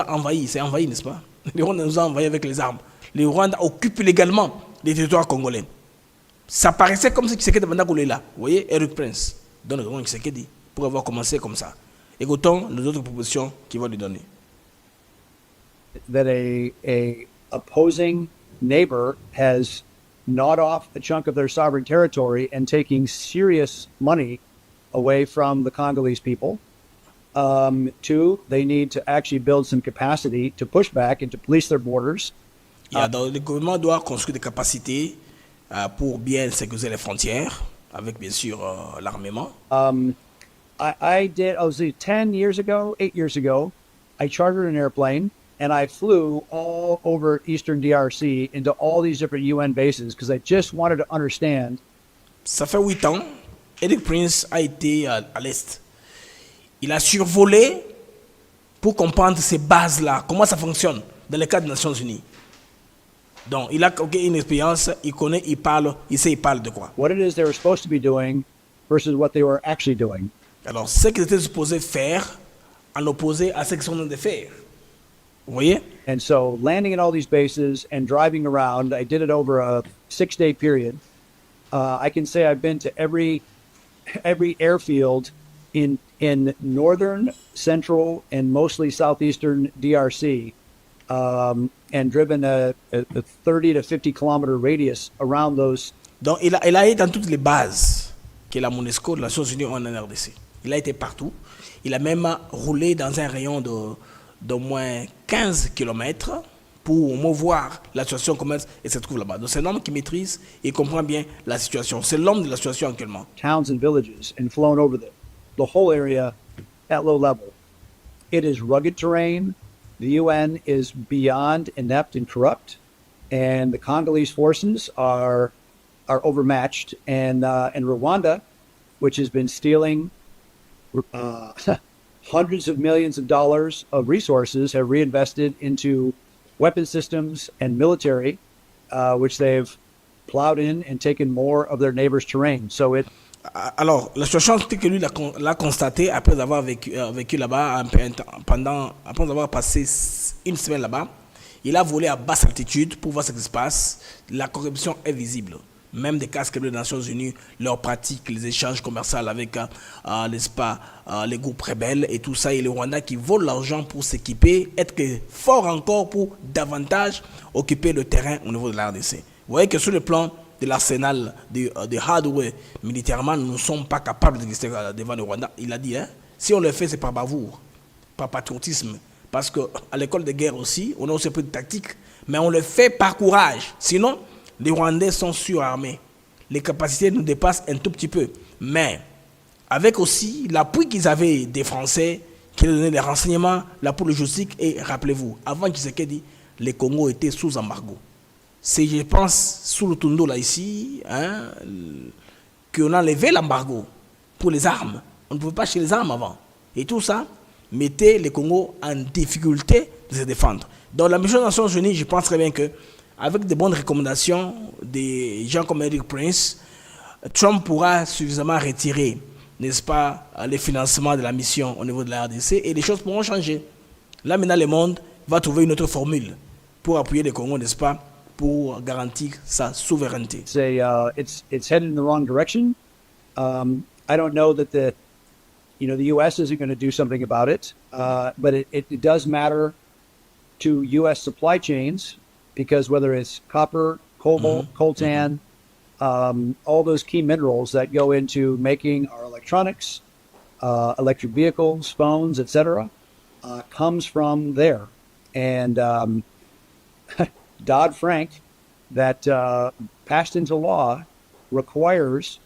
envahis. C'est envahi, n'est-ce pas? Le Rwanda nous a envahis avec les armes. Le Rwanda occupe légalement les territoires congolais. Ça paraissait comme si Tshisekedi était là. Vous voyez, Eric Prince donne le nom Tshisekedi pour avoir commencé comme ça. Écoutons les autres propositions qu'il va lui donner. That a opposing neighbor has gnawed off a chunk of their sovereign territory and taking serious money away from the Congolese people. Two, they need to actually build some capacity to push back and to police their borders. Le gouvernement doit construire des capacités pour bien sécuriser les frontières, avec bien sûr l'armement. I did, 8 years ago, I chartered an airplane and I flew all over Eastern DRC into all these different UN bases because I just wanted to understand. Ça fait 8 ans, Eric Prince a été à l'Est. Il a survolé pour comprendre ces bases-là, comment ça fonctionne dans le cadre des Nations Unies. Donc, il a une expérience, il connaît, il parle, il sait, il parle de quoi. What it is they were supposed to be doing versus what they were actually doing. Alors, ce qu'ils étaient supposés faire, en opposé à ce qu'ils sont en train de faire. Vous voyez? And so, landing in all these bases and driving around, I did it over a 6-day period. I can say I've been to every airfield in northern, central, and mostly southeastern DRC. And driven a 30 to 50 kilometer radius around those. Donc, il a été dans toutes les bases que la MONUSCO, les Nations Unies ont en RDC. Il a été partout. Il a même roulé dans un rayon d'au moins 15 km pour voir la situation comment elle se trouve là-bas. Donc, c'est un homme qui maîtrise et comprend bien la situation. C'est l'homme de la situation actuellement. Towns and villages and flown over the whole area at low level. It is rugged terrain. The UN is beyond inept and corrupt, and the Congolese forces are overmatched. And Rwanda which has been stealing hundreds of millions of dollars of resources, have reinvested into weapon systems and military, which they've plowed in and taken more of their neighbors' terrain. So it. Alors, la situation, c'est que lui l'a constaté après avoir vécu là-bas après avoir passé une semaine là-bas. Il a volé à basse altitude pour voir ce qui se passe. La corruption est visible. Même des casques des Nations Unies leur pratiquent les échanges commerciaux avec les groupes rebelles et tout ça. Et le Rwanda qui vole l'argent pour s'équiper, être fort encore pour davantage occuper le terrain au niveau de la RDC. Vous voyez que sur le plan de l'arsenal de hardware militairement, nous ne sommes pas capables d'exister devant le Rwanda. Il a dit, si on le fait, c'est par bravoure, par patriotisme. Parce qu'à l'école de guerre aussi, on a aussi un peu de tactique, mais on le fait par courage. Sinon, les Rwandais sont surarmés. Les capacités nous dépassent un tout petit peu. Mais avec aussi l'appui qu'ils avaient des Français, qui leur donnaient les renseignements, l'appui logistique. Et rappelez-vous, avant Tshisekedi, les Congo étaient sous embargo. C'est, je pense, sous le Tundo là ici, qu'on a levé l'embargo pour les armes. On ne pouvait pas acheter les armes avant. Et tout ça mettait les Congos en difficulté de se défendre. Dans la mission des Nations Unies, je pense très bien que avec de bonnes recommandations des gens comme Eric Prince, Trump pourra suffisamment retirer, n'est-ce pas, les financements de la mission au niveau de la RDC et les choses pourront changer. Là maintenant, le monde va trouver une autre formule pour appuyer les Congos, n'est-ce pas, pour garantir sa souveraineté. It's headed in the wrong direction. I don't know that the U.S. isn't going to do something about it, but it does matter to U.S. supply chains because whether it's copper, cobalt, coltan, all those key minerals that go into making our electronics, electric vehicles, phones, etc., comes from there. And Dodd-Frank, that passed into law, requires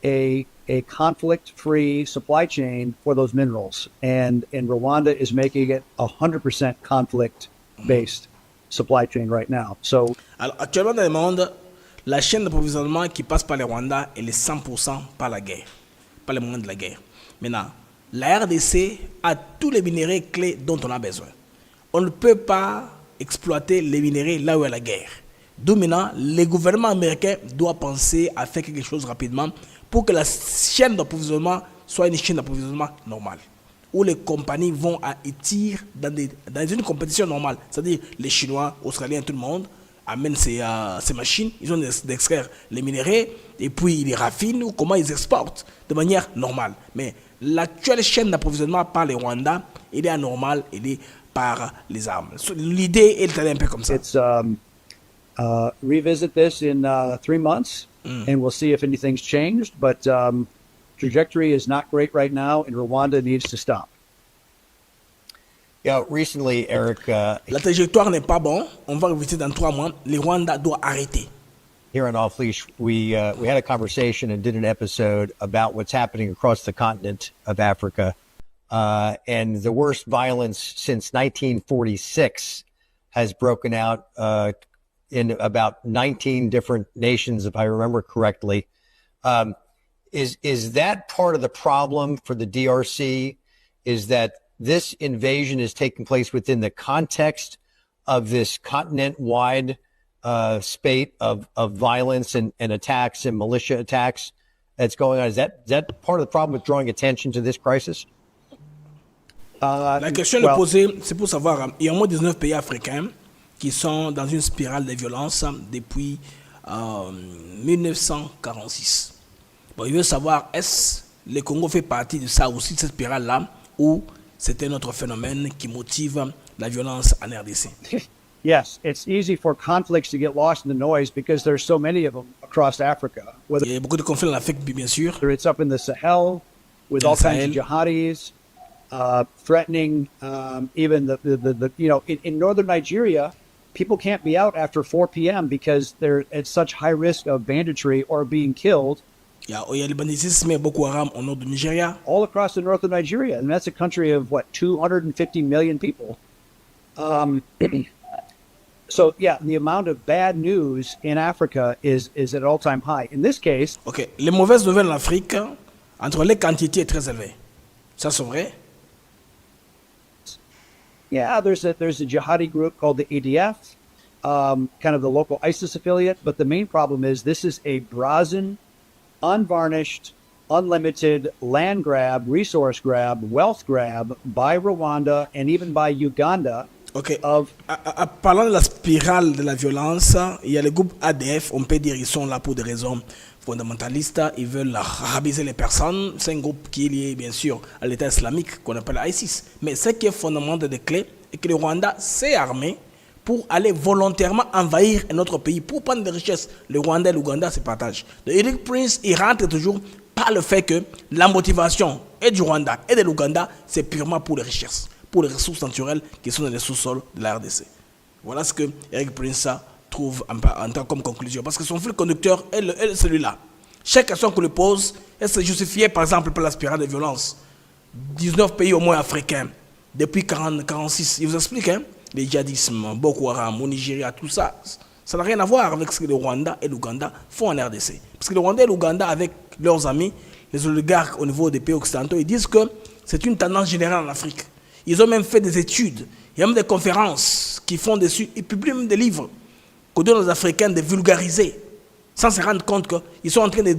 a conflict-free supply chain for those minerals. And Rwanda is making it 100% conflict-based supply chain right now. So, alors, actuellement dans le monde, la chaîne d'approvisionnement qui passe par le Rwanda, elle est 100% par la guerre, par le moment de la guerre. Maintenant, la RDC a tous les minéraux clés dont on a besoin. On ne peut pas exploiter les minéraux là où il y a la guerre. D'où maintenant, le gouvernement américain doit penser à faire quelque chose rapidement pour que la chaîne d'approvisionnement soit une chaîne d'approvisionnement normale, où les compagnies vont à étir dans une compétition normale. C'est-à-dire les Chinois, Australiens, tout le monde amènent ces machines, ils ont d'extraire les minéraux et puis ils les raffinent ou comment ils exportent de manière normale. Mais l'actuelle chaîne d'approvisionnement par les Rwandais, elle est anormale, elle est par les armes. L'idée est un peu comme ça. Revisit this in 3 months, and we'll see if anything's changed. But trajectory is not great right now, and Rwanda needs to stop. Yeah, recently, Eric. La trajectoire n'est pas bonne. On va revisiter dans 3 mois. Le Rwanda doit arrêter. Here on Off Leash, we had a conversation and did an episode about what's happening across the continent of Africa. And the worst violence since 1946 has broken out in about 19 different nations, if I remember correctly. Is that part of the problem for the DRC? Is that this invasion is taking place within the context of this continent-wide spate of violence and attacks and militia attacks that's going on? Is that part of the problem with drawing attention to this crisis? La question est posée, c'est pour savoir, il y a au moins 19 pays africains qui sont dans une spirale de violence depuis 1946. Bon, il veut savoir, est-ce que le Congo fait partie de ça aussi, de cette spirale-là, ou c'est un autre phénomène qui motive la violence en RDC? Yes, it's easy for conflicts to get lost in the noise because there's so many of them across Africa. Il y a beaucoup de conflits en Afrique, bien sûr. Whether it's up in the Sahel with all kinds of jihadis, threatening even the in northern Nigeria, people can't be out after 4 p.m. because they're at such high risk of banditry or being killed. Il y a le banditisme et Boko Haram au nord du Nigeria. All across the north of Nigeria, and that's a country of 250 million people. So yeah, the amount of bad news in Africa is at an all-time high. In this case, les mauvaises nouvelles en Afrique entre les quantités est très élevé. Ça, c'est vrai? Yeah, there's a jihadi group called the ADF, kind of the local ISIS affiliate. But the main problem is this is a brazen, unvarnished, unlimited land grab, resource grab, wealth grab by Rwanda and even by Uganda. Ok. Parlant de la spirale de la violence, il y a le groupe ADF, on peut dire qu'ils sont là pour des raisons fondamentalistes, ils veulent rabaisser les personnes. C'est un groupe qui est lié bien sûr à l'État islamique qu'on appelle ISIS. Mais ce qui est fondamental de clé est que le Rwanda s'est armé pour aller volontairement envahir un autre pays, pour prendre des richesses. Le Rwanda et l'Ouganda se partagent. Le Eric Prince, il rentre toujours par le fait que la motivation et du Rwanda et de l'Ouganda, c'est purement pour les richesses, pour les ressources naturelles qui sont dans les sous-sols de la RDC. Voilà ce que Eric Prince trouve en tant comme conclusion. Parce que son fil conducteur est celui-là. Chaque question qu'on lui pose, elle se justifiée par exemple par la spirale de violence. 19 pays au moins africains, depuis 1946. Il vous explique, hein, les djihadismes, Boko Haram, au Nigeria, tout ça, ça n'a rien à voir avec ce que le Rwanda et l'Ouganda font en RDC. Parce que le Rwanda et l'Ouganda, avec leurs amis, les oligarques au niveau des pays occidentaux, ils disent que c'est une tendance générale en Afrique. Ils ont même fait des études, il y a même des conférences qui font dessus, ils publient même des livres qu'on donne aux Africains de vulgariser, sans se rendre compte qu'ils sont en train de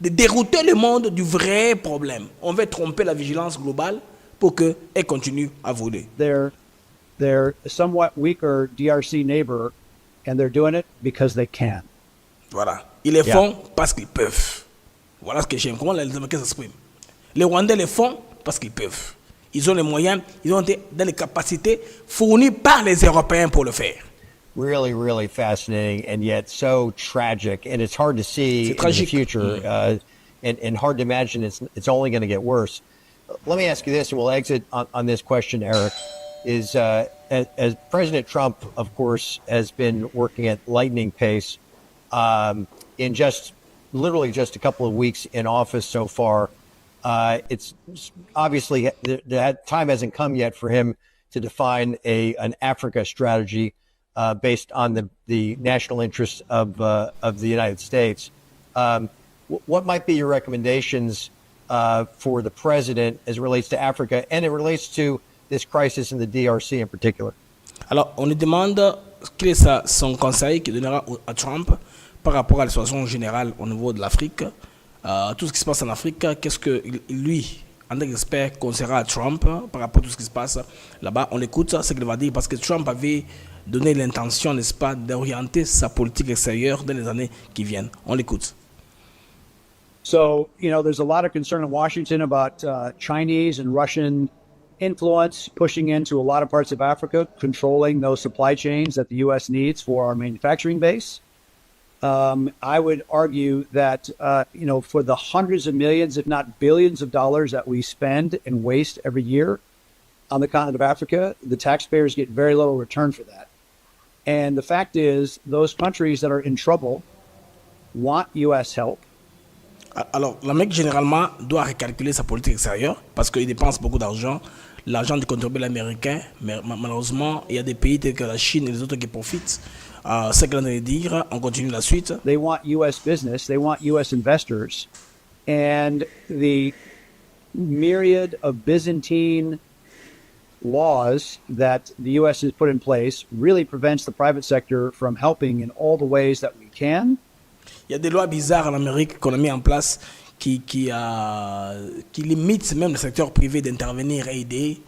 dérouter le monde du vrai problème. On veut tromper la vigilance globale pour qu'elle continue à voler. They're a somewhat weaker DRC neighbor, and they're doing it because they can. Voilà. Ils le font parce qu'ils peuvent. Voilà ce que j'aime. Comment les Américains s'expriment. Les Rwandais le font parce qu'ils peuvent. Ils ont les moyens, ils ont dans les capacités fournies par les Européens pour le faire. Really, really fascinating, and yet so tragic. And it's hard to see in the future, and hard to imagine it's only going to get worse. Let me ask you this, and we'll exit on this question, Eric. Is as President Trump, of course, has been working at lightning pace in literally just a couple of weeks in office so far. It's obviously that time hasn't come yet for him to define an Africa strategy based on the national interests of the United States. What might be your recommendations for the president as it relates to Africa and it relates to this crisis in the DRC in particular? Alors, on lui demande quel est son conseil qu'il donnera à Trump par rapport à la situation générale au niveau de l'Afrique. Tout ce qui se passe en Afrique, qu'est-ce que lui, en tant qu'expert, conseillera à Trump par rapport à tout ce qui se passe là-bas? On l'écoute, ce qu'il va dire, parce que Trump avait donné l'intention, n'est-ce pas, d'orienter sa politique extérieure dans les années qui viennent. On l'écoute. So, there's a lot of concern in Washington about Chinese and Russian influence pushing into a lot of parts of Africa, controlling those supply chains that the U.S. needs for our manufacturing base. I would argue that, for the hundreds of millions, if not billions of dollars that we spend and waste every year on the continent of Africa, the taxpayers get very little return for that. And the fact is, those countries that are in trouble want U.S. help. Alors, l'Amérique, généralement, doit recalculer sa politique extérieure parce qu'il dépense beaucoup d'argent, l'argent du contribuable américain, mais malheureusement, il y a des pays tels que la Chine et les autres qui profitent. Ce que l'on allait dire, on continue la suite. They want U.S. business, they want U.S. investors, and the myriad of Byzantine laws that the U.S. has put in place really prevents the private sector from helping in all the ways that we can. Il y a des lois bizarres en Amérique qu'on a mis en place qui limitent même le secteur privé d'intervenir et aider.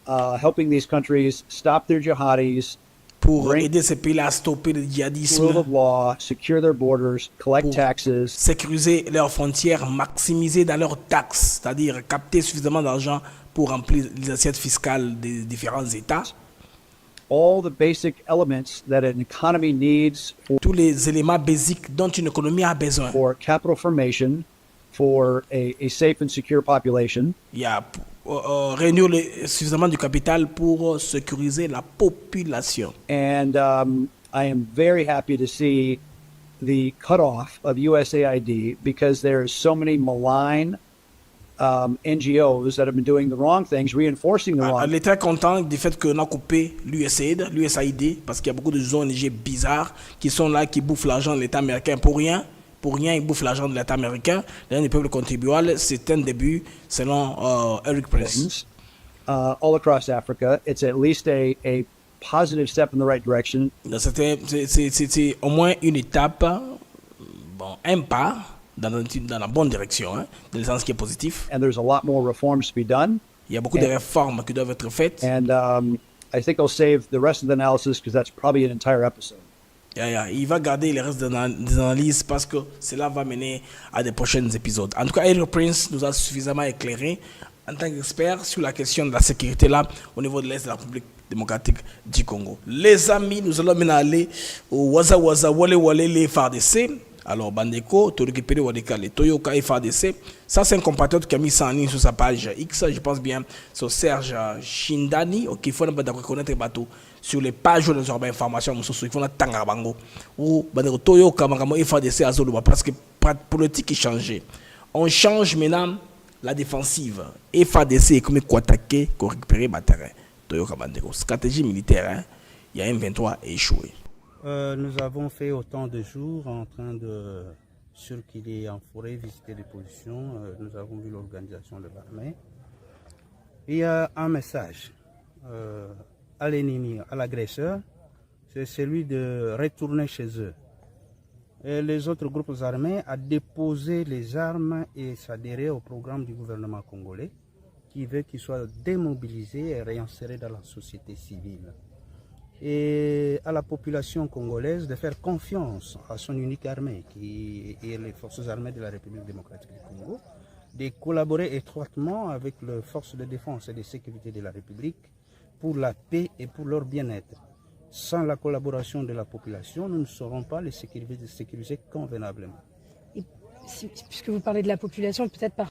Helping these countries stop their jihadis, pour aider ces pays-là à stopper le djihadisme, rule of law, secure their borders, collect taxes, sécuriser leurs frontières, maximiser dans leurs taxes, c'est-à-dire capter suffisamment d'argent pour remplir les assiettes fiscales des différents États. All the basic elements that an economy needs for, tous les éléments basiques dont une économie a besoin. For capital formation, for a safe and secure population. Il y a réunir suffisamment du capital pour sécuriser la population. And I am very happy to see the cutoff of USAID because there's so many malign NGOs that have been doing the wrong things, reinforcing the wrong. Elle est très contente du fait qu'on a coupé l'USAID parce qu'il y a beaucoup de ONG bizarres qui sont là, qui bouffent l'argent de l'État américain pour rien, pour rien ils bouffent l'argent de l'État américain, l'argent du peuple contribuable. C'est un début, selon Eric Prince. All across Africa, it's at least a positive step in the right direction. C'est au moins une étape, bon, un pas dans la bonne direction, hein, dans le sens qui est positif. And there's a lot more reforms to be done. Il y a beaucoup de réformes qui doivent être faites. And I think I'll save the rest of the analysis because that's probably an entire episode. Il va garder le reste des analyses parce que cela va mener à des prochains épisodes. En tout cas, Eric Prince nous a suffisamment éclairé en tant qu'expert sur la question de la sécurité là au niveau de l'Est de la République démocratique du Congo. Les amis, nous allons maintenant aller au Waza Waza Wale Wale les FARDC. Alors, Bandeko, Torikipere Wadeka, les Toyoka FARDC. Ça, c'est un compatriote qui a mis ça en ligne sur sa page X, je pense bien, sur Serge Shindani. Ok, il faut reconnaître les bateaux sur les pages de nos informations, il faut attendre bango. Ou Bandeko Toyoka, Makamo FARDC, Azoluba, parce que la politique est changée. On change maintenant la défensive. FARDC est comme quoi attaquer, pour récupérer le terrain. Toyoka Bandeko. Stratégie militaire, hein. Il y a M23 échoué. Nous avons fait autant de jours en train de circuler en forêt, visiter des positions. Nous avons vu l'organisation de l'armée. Il y a un message à l'ennemi, à l'agresseur, c'est celui de retourner chez eux. Et les autres groupes armés ont déposé les armes et s'adhérer au programme du gouvernement congolais qui veut qu'ils soient démobilisés et réinsérés dans la société civile. Et à la population congolaise de faire confiance à son unique armée, qui est les forces armées de la République démocratique du Congo, de collaborer étroitement avec les forces de défense et de sécurité de la République pour la paix et pour leur bien-être. Sans la collaboration de la population, nous ne saurons pas les sécuriser convenablement. Et, puisque vous parlez de la population, peut-être par...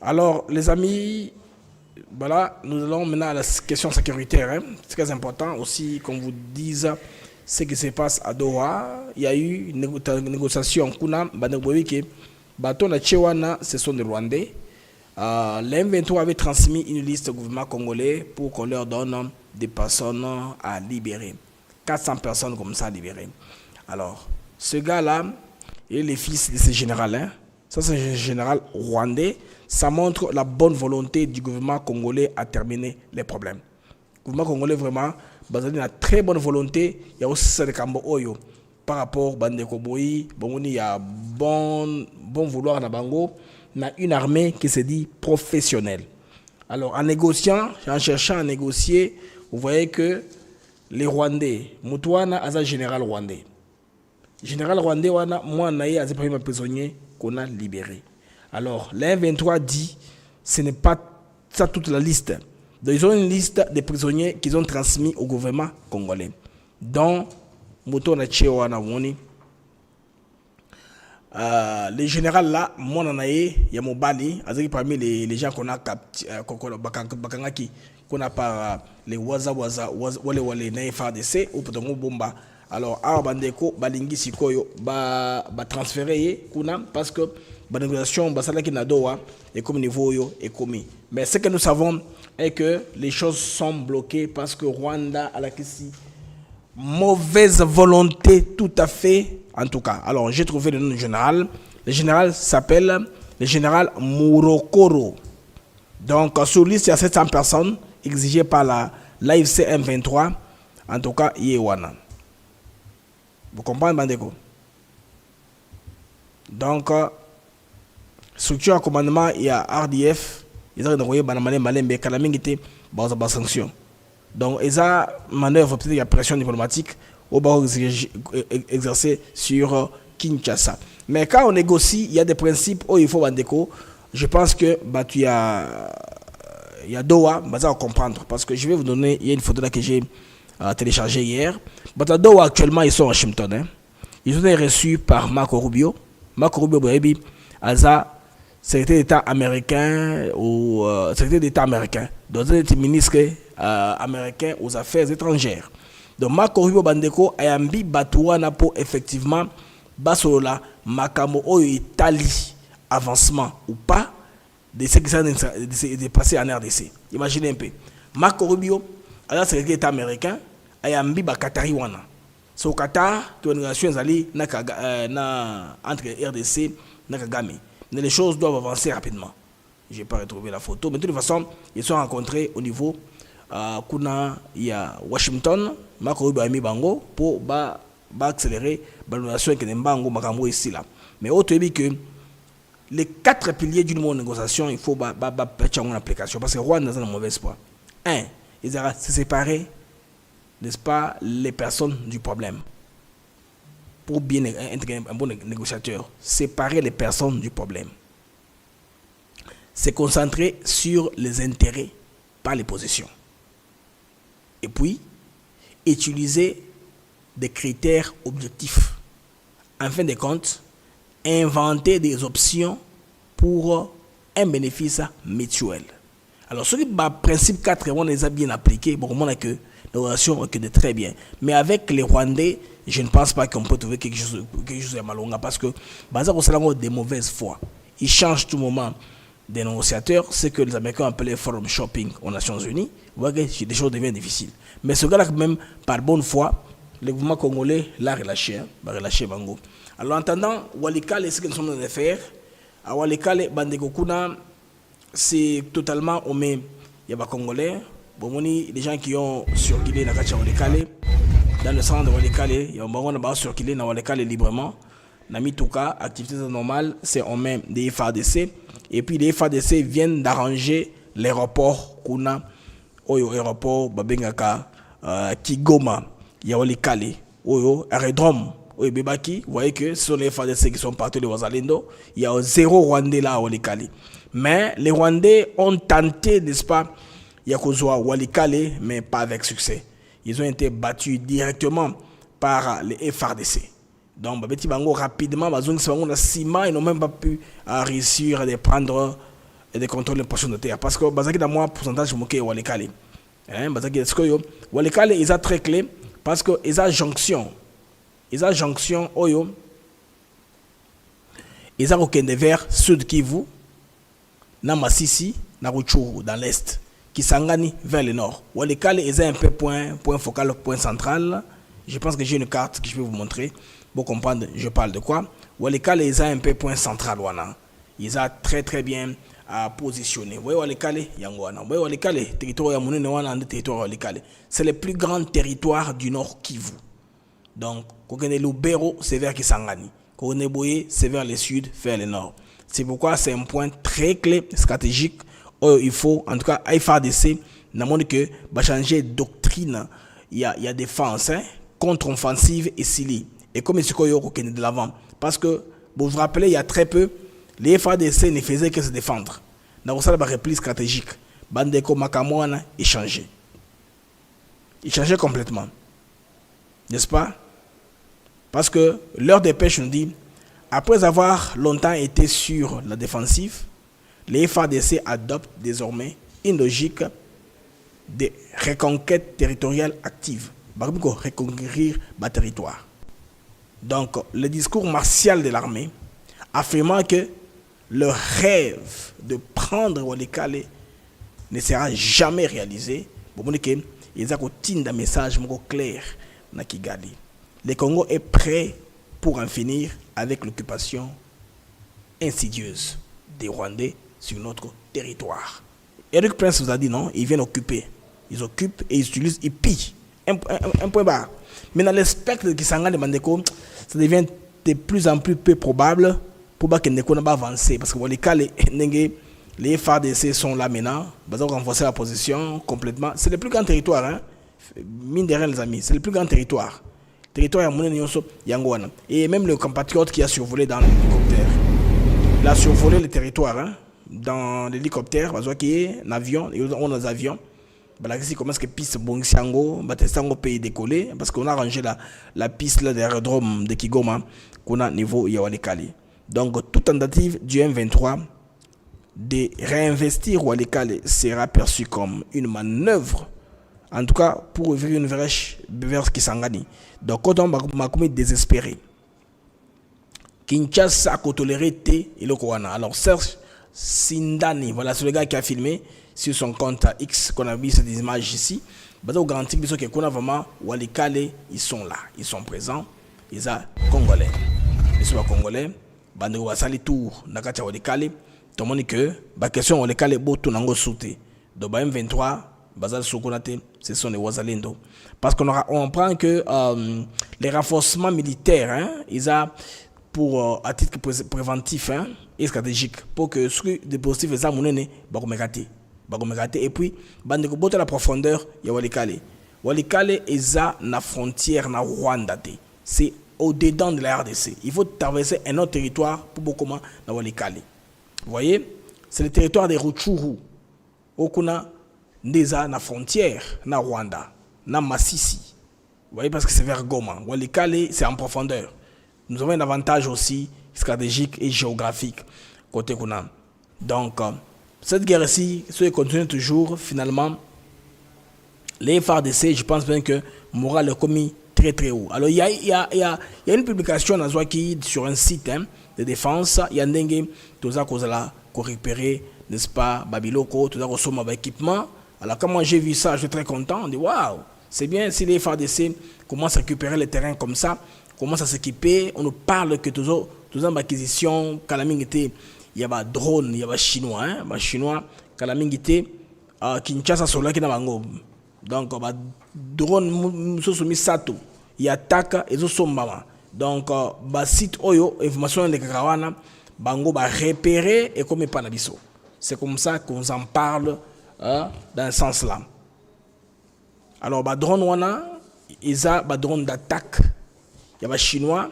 Alors, les amis... Voilà, nous allons maintenant à la question sécuritaire. Hein. C'est très important aussi qu'on vous dise ce qui se passe à Doha. Il y a eu une négociation. Ce sont des Rwandais. L'M23 avait transmis une liste au gouvernement congolais pour qu'on leur donne des personnes à libérer. 400 personnes comme ça à libérer. Alors, ce gars-là, il est le fils de ce général. Hein. Ça, c'est un général rwandais. Ça montre la bonne volonté du gouvernement congolais à terminer les problèmes. Le gouvernement congolais, vraiment, basé sur une très bonne volonté. Il y a aussi ce Kambo Oyo. Par rapport à Bandeko Boyi, il y a bon vouloir dans Bango. On a une armée qui se dit professionnelle. Alors, en négociant, en cherchant à négocier, vous voyez que les Rwandais, Moutouana a un général rwandais. Général rwandais, moi, on a un premier prisonnier qu'on a libéré. Alors, l'M23 dit, ce n'est pas ça toute la liste. Donc, ils ont une liste des prisonniers qu'ils ont transmis au gouvernement congolais. Dont, Moto Nachewa Nawoni. Les généraux là, moi, il y a mon bali, parmi les gens qu'on a qu'on a par les Waza Wale na FARDC ou peut-être Bomba. Alors, Bandeko, Balingi Sikoyo, transféré parce que la négociation est comme niveau est commis. Mais ce que nous savons est que les choses sont bloquées parce que Rwanda a la question mauvaise volonté tout à fait en tout cas. Alors j'ai trouvé le nom du général. Le général s'appelle le général Murokoro. Donc sur liste il y a 700 personnes exigées par l'AFC M23. En tout cas, Yewana. Vous comprenez, Bandeko? Donc structure à commandement, il y a RDF, ils ont envoyé Malembe, Kalamingité, dans sanction. Donc, ils ont manœuvre, peut-être il y a pression diplomatique au bas exercée sur Kinshasa. Mais quand on négocie, il y a des principes où il faut Bandeko. Je pense que il y a Doha, ça va comprendre. Parce que je vais vous donner, il y a une photo là que j'ai téléchargée hier. À Doha, actuellement, ils sont à Washington. Hein. Ils ont été reçus par Marco Rubio. Marco Rubio, Alza, secrétaire d'État américain ou secrétaire d'État américain, donc un ministre américain aux affaires étrangères. Donc Marco Rubio Bandeko a ambi Batouana pour effectivement Basolola Makamo Oyo Italie avancement ou pas de ce qui s'est passé en RDC. Imaginez un peu. Marco Rubio, secrétaire d'État américain, a ambi Bakatari Wana c'est au Qatar que l'organisation est allée entre RDC et Kagame. Mais les choses doivent avancer rapidement. Je n'ai pas retrouvé la photo, mais de toute façon, ils sont rencontrés au niveau kuna il y a Washington, Mako Ami Bango pour accélérer l'organisation qui est Bango Makambo ici là. Mais autre que les 4 piliers d'une bonne négociation, il faut mettre en application parce que Rwanda est dans un mauvais espoir. 1, ils ont séparé, n'est-ce pas, les personnes du problème. Pour bien être un bon négociateur, séparer les personnes du problème. C'est concentrer sur les intérêts, pas les positions. Et puis, utiliser des critères objectifs. En fin de compte, inventer des options pour un bénéfice mutuel. Alors, ce principe 4, on les a bien appliqués. Bon, on a que nos relations reconnent très bien. Mais avec les Rwandais, je ne pense pas qu'on peut trouver quelque chose de malonga parce que, bazar au des mauvaises foi. Ils changent tout moment des négociateurs, c'est que les Américains appellent forum shopping aux Nations Unies. Vous voyez que des choses deviennent difficiles. Mais ce gars-là, même par bonne foi, le gouvernement congolais l'a relâché, relâché Bango. Alors en attendant, Walikale, ce que nous sommes en train de faire, à Walikale, Bandegokuna, c'est totalement au même. Il y a des Congolais, les gens qui ont circulé dans le centre de Walikale, il y a des gens qui ont circulé dans Walikale librement. Namituka, activité normale, c'est en même des FADC. Et puis les FADC viennent d'arranger l'aéroport Kuna, Oyo aéroport Babengaka, Kigoma, Yawalikale, Oyo aérodrome, Oyo Bebaki. Vous voyez que ce sont les FADC qui sont partis de Wazalendo. Il y a 0 Rwandais là à Walikale. Mais les Rwandais ont tenté, n'est-ce pas, Yakozwa Walikale, mais pas avec succès. Ils ont été battus directement par les FADC. Donc, petit bango rapidement, ils n'ont même pas pu réussir de prendre et de contrôler les portions de terre. Parce que, bazaki dans moi, pourcentage, je Walikale. Walikale, ils ont très clé parce que ils ont jonction. Ils ont jonction, oyo. Ils ont aucun des vers sud Kivu, na Masisi, na Rutshuru, dans l'est, qui s'engani vers le nord. Walikale, ils ont un peu point focal, point central. Je pense que j'ai une carte que je vais vous montrer. Pour comprendre, je parle de quoi. Walikale, ils ont un peu point central. Ils ont très très bien positionné. Vous voyez Walikale, Yangwana. Vous voyez Walikale, territoire Walikale. C'est le plus grand territoire du nord Kivu. Donc, Kokene Lubero, c'est vers Kisangani. Kokene Boye, c'est vers le sud, vers le nord. C'est pourquoi c'est un point très clé, stratégique. Il faut, en tout cas, FADC, n'a montré que va changer de doctrine. Il y a défense, contre-offensive et Sili. Et comme il y de l'avant. Parce que, vous vous rappelez, il y a très peu, les FADC ne faisaient que se défendre. Dans ça, la repli stratégique. Bandeko Makamouana, il changeait. Il changeait complètement. N'est-ce pas? Parce que leur dépêche nous dit, après avoir longtemps été sur la défensive, les FADC adoptent désormais une logique de reconquête territoriale active. Reconquérir le territoire. Donc, le discours martial de l'armée affirmant que le rêve de prendre Walikale ne sera jamais réalisé. Ils ont un message clair dans Kigali. Le Congo est prêt pour en finir avec l'occupation insidieuse des Rwandais sur notre territoire. Eric Prince vous a dit non, ils viennent occuper. Ils occupent et ils utilisent, ils pillent. Un point barre. Mais dans le spectre de Kisangani de Bandeko, ça devient de plus en plus peu probable pour que Ndeko n'a pas avancé. Parce que les FADC sont là maintenant. Ils ont renforcé la position complètement. C'est le plus grand territoire. Hein? Mine de rien, les amis. C'est le plus grand territoire. Territoire Yangwana. Et même le compatriote qui a survolé dans l'hélicoptère. Il a survolé le territoire hein? Dans l'hélicoptère. Parce qu'il y a un avion. On a des avions. Ici, comment est-ce que piste Bongsiango, Batestango pays décollé parce qu'on a rangé la piste de l'aérodrome de Kigoma qu'on a niveau Walikale. Donc, toute tentative du M23 de réinvestir Walikale sera perçue comme une manœuvre, en tout cas pour ouvrir une brèche vers Kisangani. Donc, quand on m'a commis désespéré, Kinshasa a toléré T et le Kowana. Alors, Serge Sindani, voilà, c'est le gars qui a filmé sur son compte X qu'on a vu cette image ici. Baza au garantie que qu'on a vraiment Walikale, ils sont là, ils sont présents, ils sont congolais. Ils sont congolais, bande wasali tour nakati Walikale, tout le monde dit que ba question Walikale boto nango souté. Donc ba M23 bazal sokonate, ce sont les Wazalendo. Parce qu'on prend que les renforcements militaires, hein, ils sont pour à titre préventif, hein, et stratégique pour que ce des positifs les amounene bagomekate et puis bande ko boto la profondeur ya Walikale est na frontière na Rwanda, c'est au dedans de la RDC. Il faut traverser un autre territoire pour beaucoup na Walikale. Vous voyez, c'est le territoire des Rutshuru okuna ndeza na frontière na Rwanda na Masisi. Vous voyez, parce que c'est vers Goma. Walikale, c'est en profondeur. Nous avons un avantage aussi stratégique et géographique côté Kuna. Donc, cette guerre-ci, si elle continue toujours, finalement, les FARDC, je pense bien que moral est commis très très haut. Alors, il y a une publication sur un site, hein, de défense. Il y a des gens qui ont récupéré, n'est-ce pas, Babiloko, tout ça, ressomme équipement. Alors, quand moi j'ai vu ça, je suis très content. On dit waouh, c'est bien si les FARDC commencent à récupérer le terrain comme ça, commencent à s'équiper. On nous parle que tout ça, l'acquisition, il y a des drones, il y a des chinois, hein, des chinois, Kinshasa sur là qui n'a pas donc drone soumis sato, il attaque et zo sombama. Donc site oyo information de karawana bango ba repérer et comme pas nabiso. C'est comme ça qu'on en parle dans ce sens là. Alors drone wana isa drone d'attaque. Il y a des chinois,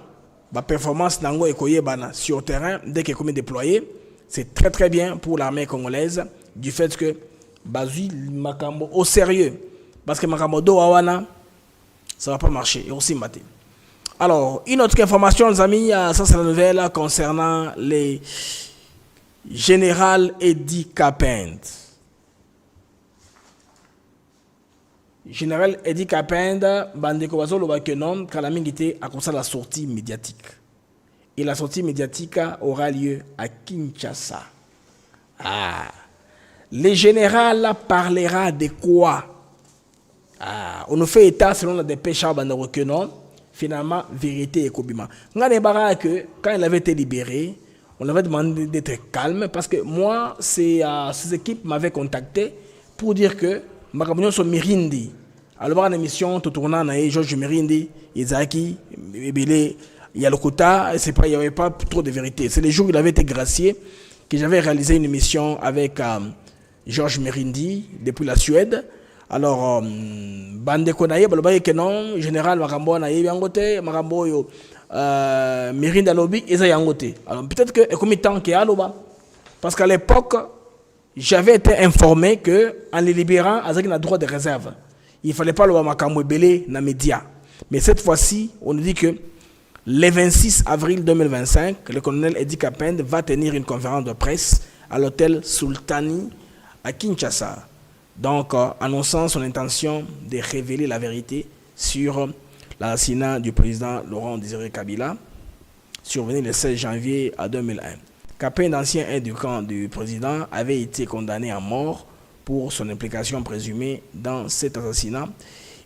la performance nango ekoyebana sur terrain dès qu'il est déployé, c'est très très bien pour l'armée congolaise du fait que bazui makambo au sérieux parce que makambo do wana ça va pas marcher et aussi maté. Alors, une autre information les amis, ça c'est la nouvelle concernant les général Edi Kapend. Général Edi Kapend, bandeko bazolo ba que non, kalamingité a comme ça la sortie médiatique. Et la sortie médiatique aura lieu à Kinshasa. Le général parlera de quoi? On nous fait état selon la dépêche bandeko que non. Finalement, vérité et kobima. Que quand il avait été libéré, on avait demandé d'être calme parce que moi, ces équipes m'avaient contacté pour dire que Makamunion sont Mirindi. Alors, dans l'émission, tout tournant, il y a Georges Mirindi, Izaki, Ebele, Yalokota, il n'y avait pas trop de vérité. C'est les jours où il avait été gracié que j'avais réalisé une émission avec Georges Mirindi depuis la Suède. Alors, Bandeko Naye, que non, général Makambo Naye, Yangote, Makambo yo, Mirinda Lobby, Eza Yangote. Alors, peut-être que, comme temps qu'il y a Aloba, parce qu'à l'époque, j'avais été informé qu'en les libérant, Azak a droit de réserve. Il ne fallait pas le Makambo Belé dans les médias. Mais cette fois-ci, on nous dit que le 26 avril 2025, le colonel Edi Kapend va tenir une conférence de presse à l'hôtel Sultani à Kinshasa. Donc, annonçant son intention de révéler la vérité sur l'assassinat du président Laurent Désiré Kabila, survenu le 16 janvier 2001. Kapend, ancien aide du camp du président, avait été condamné à mort pour son implication présumée dans cet assassinat.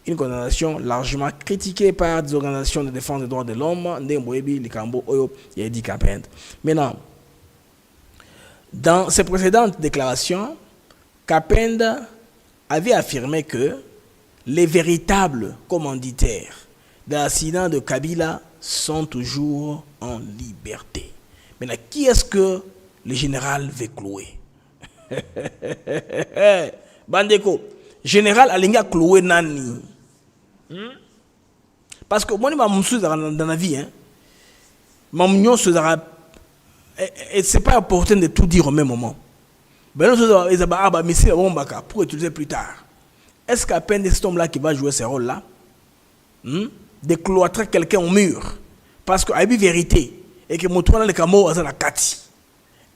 Une condamnation largement critiquée par des organisations de défense des droits de l'homme, Ndemboebi, Likambo, Oyo et Edi Kapend. Maintenant, dans ses précédentes déclarations, Kapend avait affirmé que les véritables commanditaires de l'accident de Kabila sont toujours en liberté. Maintenant, qui est-ce que le général veut clouer? Bandeko, général Alinga clouer nani? Parce que moi, je suis dans la vie, hein. Et c'est pas important de tout dire au même moment. Pour utiliser plus tard. Est-ce qu'à peine de cet homme-là qui va jouer ce rôle-là, de cloîtrer quelqu'un au mur, parce qu'il y a une vérité, et que mon tour dans le camo à la Kati,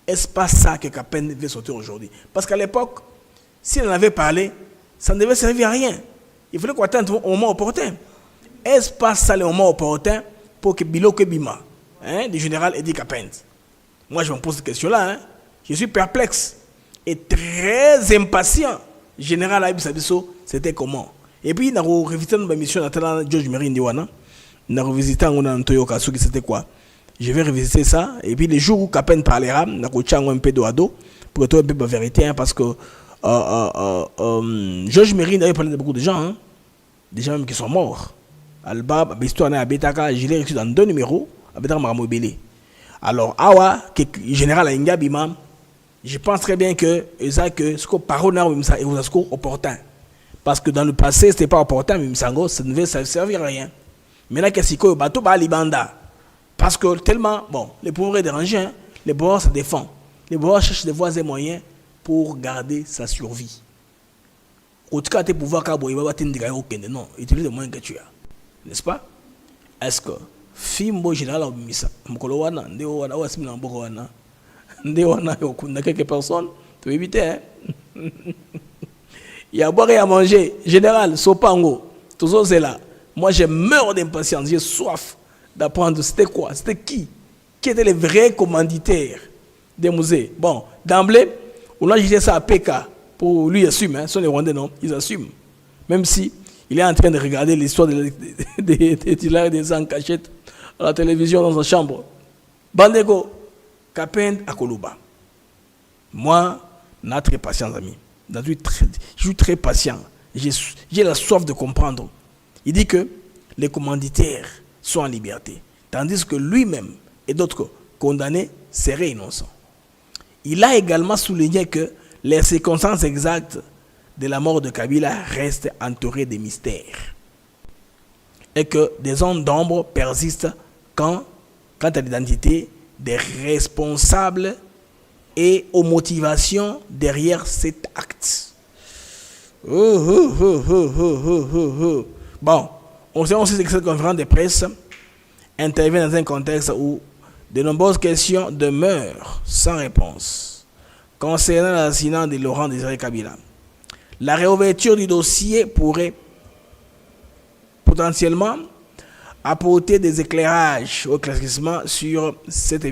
est-ce pas ça que Kapend veut sortir aujourd'hui? Parce qu'à l'époque, s'il en avait parlé, ça ne devait servir à rien. Il fallait qu'on attende au moment opportun. Est-ce pas ça le moment opportun pour que Biloko Bima, du général Edi Kapend? Moi, je me pose cette question-là. Je suis perplexe et très impatient. Général Aïb Sabiso, c'était comment? Et puis, on a revisité une émission de George Meri Ndiwana. On a revisité un Toyoka, ce qui c'était quoi. Je vais revisiter ça. Et puis, les jours où Kapen parlera, on a coaché un peu de ado pour trouver un peu la vérité. Hein, parce que George Meri avait parlé de beaucoup de gens. Hein, des gens même qui sont morts. Alba, l'histoire à Betaka, je l'ai reçu dans 2 numéros. À Betaka Maramobele. Alors, Awa, général Aïnga Bima, je pense très bien que ce qu'on parle est opportun. Parce que dans le passé, ce n'était pas opportun, mais ça ne devait servir à rien. Maintenant, qu'est-ce qu'il y a bateau Libanda. Parce que tellement, bon, les pouvoirs sont dérangés, hein, les pouvoirs se défendent. Les pouvoirs cherchent des voies et moyens pour garder sa survie. Au cas où pouvoirs non, utilise les moyens que tu as. N'est-ce pas? Est-ce que Fimbo général Obimisa, Mokolowana, Ndewana, Oasimina Bokowana, Ndewana, Yokunda, quelques personnes, tu peux éviter, hein? Il y a à boire et à manger. Général, Sopango, tout ça c'est là. Moi, je meurs d'impatience, j'ai soif d'apprendre c'était quoi, c'était qui étaient les vrais commanditaires des musées. Bon, d'emblée, on a jeté ça à PK pour lui assumer, hein, ce sont les Rwandais, non, ils assument. Même si il est en train de regarder l'histoire des titulaires des en cachette à la télévision dans sa chambre. Bandeko, Kapen à Koluba. Moi, n'a très patient, ami. Je suis très patient. J'ai la soif de comprendre. Il dit que les commanditaires sont en liberté, tandis que lui-même et d'autres condamnés seraient innocents. Il a également souligné que les circonstances exactes de la mort de Kabila restent entourées de mystères et que des zones d'ombre persistent quant à l'identité des responsables et aux motivations derrière cet acte. Bon, on sait aussi que cette conférence de presse intervient dans un contexte où de nombreuses questions demeurent sans réponse concernant l'assassinat de Laurent Désiré Kabila. La réouverture du dossier pourrait potentiellement apporter des éclairages au classement sur cet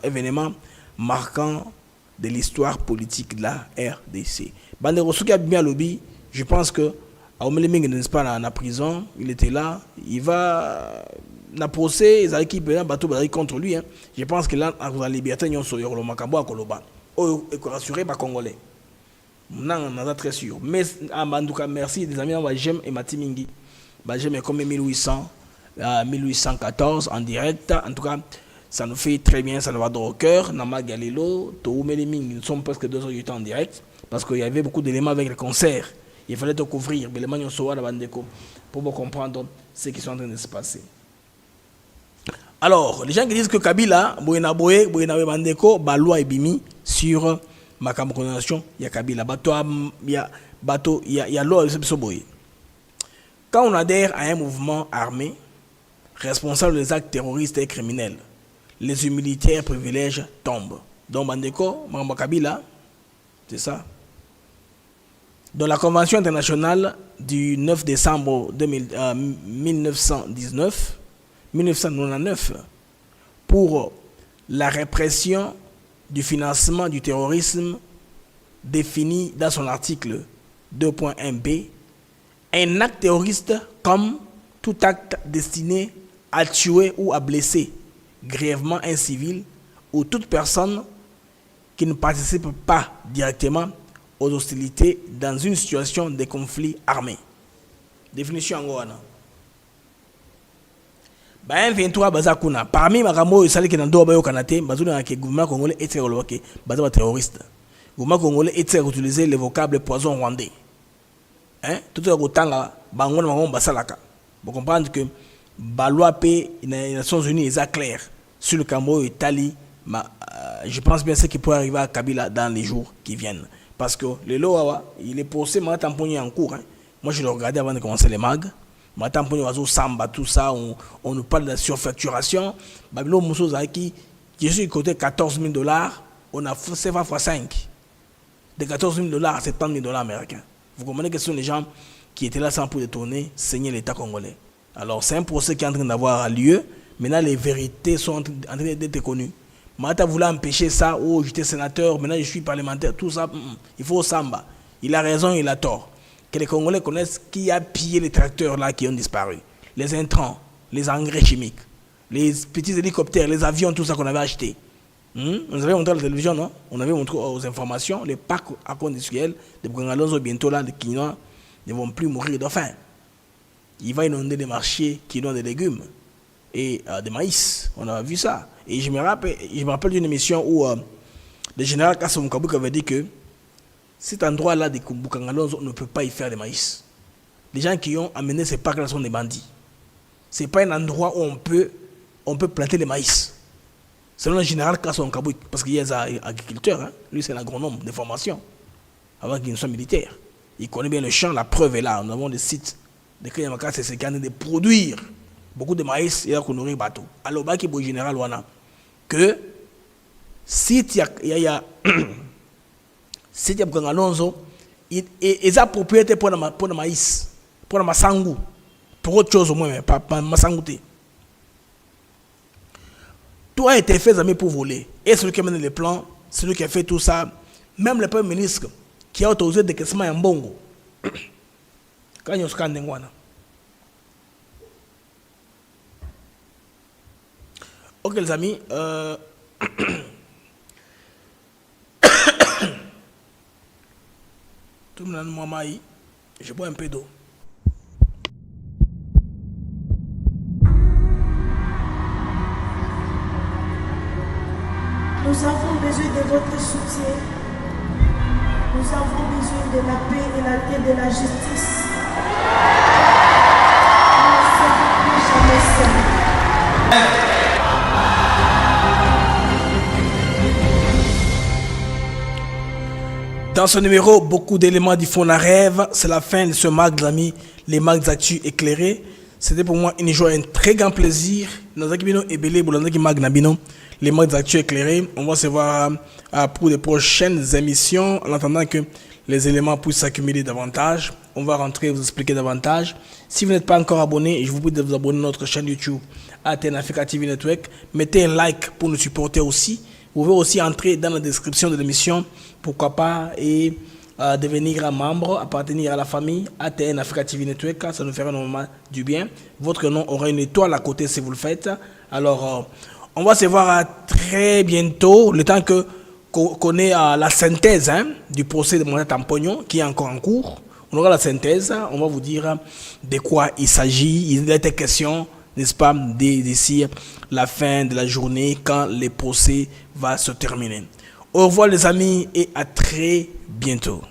événement marquant de l'histoire politique de la RDC. Banderosuki a bien lobby, je pense que Aomeleming n'est pas dans la prison, il était là, il va na procès, ils qui peut bateau contre lui. Hein. Je pense que là, la liberté, nous sommes le Makambo à Koloba. Oh, et rassuré par Congolais. Non, on est très sûr. Mais en tout cas, merci des amis, j'aime et Matimingi. J'aime comme 1814 en direct. En tout cas, ça nous fait très bien, ça nous va droit au cœur. Nama Galilo, Toumeleming, nous sommes presque 2 heures du temps en direct. Parce qu'il y avait beaucoup d'éléments avec le concert. Il fallait te couvrir. Mais les manions sont à la Bandeko pour comprendre ce qui est en train de se passer. Alors, les gens qui disent que Kabila, Boyenaboye, Bandeko, Baloi et Bimi sur ma condamnation, il y a Kabila. Il y a l'eau et quand on adhère à un mouvement armé, responsable des actes terroristes et criminels, les humilitaires privilèges tombent. Donc, Bandeko, Mamba Kabila, c'est ça. Dans la Convention internationale du 9 décembre 1999 pour la répression du financement du terrorisme défini dans son article 2.1b, un acte terroriste comme tout acte destiné à tuer ou à blesser grièvement un civil ou toute personne qui ne participe pas directement aux hostilités dans une situation de conflit armé. Définition Angoana. Ben 23 bazakuna parmi makambo sali ke nando bayo kanate bazuna ke gouvernement congolais est très bazaba terroriste. Gouvernement congolais est très utiliser le vocable poison rwandais. Hein tout le temps bango na basalaka. Vous comprenez que baloi pe les Nations Unies est clair sur le Cameroun Italie je pense bien ce qui pourrait arriver à Kabila dans les jours qui viennent. Parce que le Loawa, il est posé en cours. Hein. Moi, je le regardais avant de commencer les mags. Samba, tout ça, on nous parle de la surfacturation. Babylon Moussozaki, je suis côté $14,000, on a fait CFA x 5. De $14,000 à $70,000 américains. Vous comprenez que ce sont les gens qui étaient là sans pour détourner, saigner l'État congolais. Alors, c'est un procès qui est en train d'avoir lieu. Maintenant, les vérités sont en train d'être connues. Mata voulait empêcher ça, oh j'étais sénateur, maintenant je suis parlementaire, tout ça, il faut Samba. Il a raison, il a tort. que les Congolais connaissent qui a pillé les tracteurs là qui ont disparu, les intrants, les engrais chimiques, les petits hélicoptères, les avions, tout ça qu'on avait acheté. On avait montré à la télévision, non? On avait montré aux informations les parcs agro-industriels de Boukangalonzo bientôt là, les Kinois ne vont plus mourir de faim. Il va inonder les marchés qui ont des légumes et des maïs. On a vu ça. Et je me rappelle d'une émission où le général Kassom Kabouka avait dit que cet endroit-là de Boukangalonzo ne peut pas y faire des maïs. Les gens qui ont amené ces parcs-là sont des bandits. Ce n'est pas un endroit où on peut planter les maïs. Selon le général Kasson Kabouik, parce qu'il est agriculteur, hein, lui c'est un agronome de formation, avant qu'il ne soit militaire. Il connaît bien le champ, la preuve est là. Nous avons des sites de Kanyamaka, c'est ce qu'il y a de produire beaucoup de maïs et de nourrir bateau. Alors, il y a général Wana que si il y a si il y a Boukangalonzo, il a propriété pour le maïs, pour le masangu, pour autre chose au moins, mais pas masanguté. Tout a été fait, amis, pour voler. Et celui qui a mené les plans, celui qui a fait tout ça, même le Premier ministre qui a autorisé le décaissement en Bongo. Quand il y a un ok, les amis. Tout le monde, je bois un peu d'eau. Nous avons besoin de votre soutien. Nous avons besoin de la paix et de la justice. Nous ne serons plus jamais seuls. Dans ce numéro, beaucoup d'éléments du fond à rêve. C'est la fin de ce mag, les amis. Les mags actus éclairés. C'était pour moi une joie, un très grand plaisir. Nous avons les mags actus éclairés. On va se voir pour les prochaines émissions. En attendant que les éléments puissent s'accumuler davantage, on va rentrer et vous expliquer davantage. Si vous n'êtes pas encore abonné, je vous prie de vous abonner à notre chaîne YouTube ATN Africa TV Network. Mettez un like pour nous supporter aussi. Vous pouvez aussi entrer dans la description de l'émission, pourquoi pas, et devenir un membre, appartenir à la famille ATN Africa TV Network. Ça nous fera normalement du bien. Votre nom aura une étoile à côté si vous le faites. Alors, on va se voir très bientôt, le temps qu'on ait la synthèse du procès de Mohamed Tampognon qui est encore en cours. On aura la synthèse, on va vous dire de quoi il s'agit. Il était question, n'est-ce pas, d'ici la fin de la journée quand le procès va se terminer. Au revoir les amis et à très bientôt.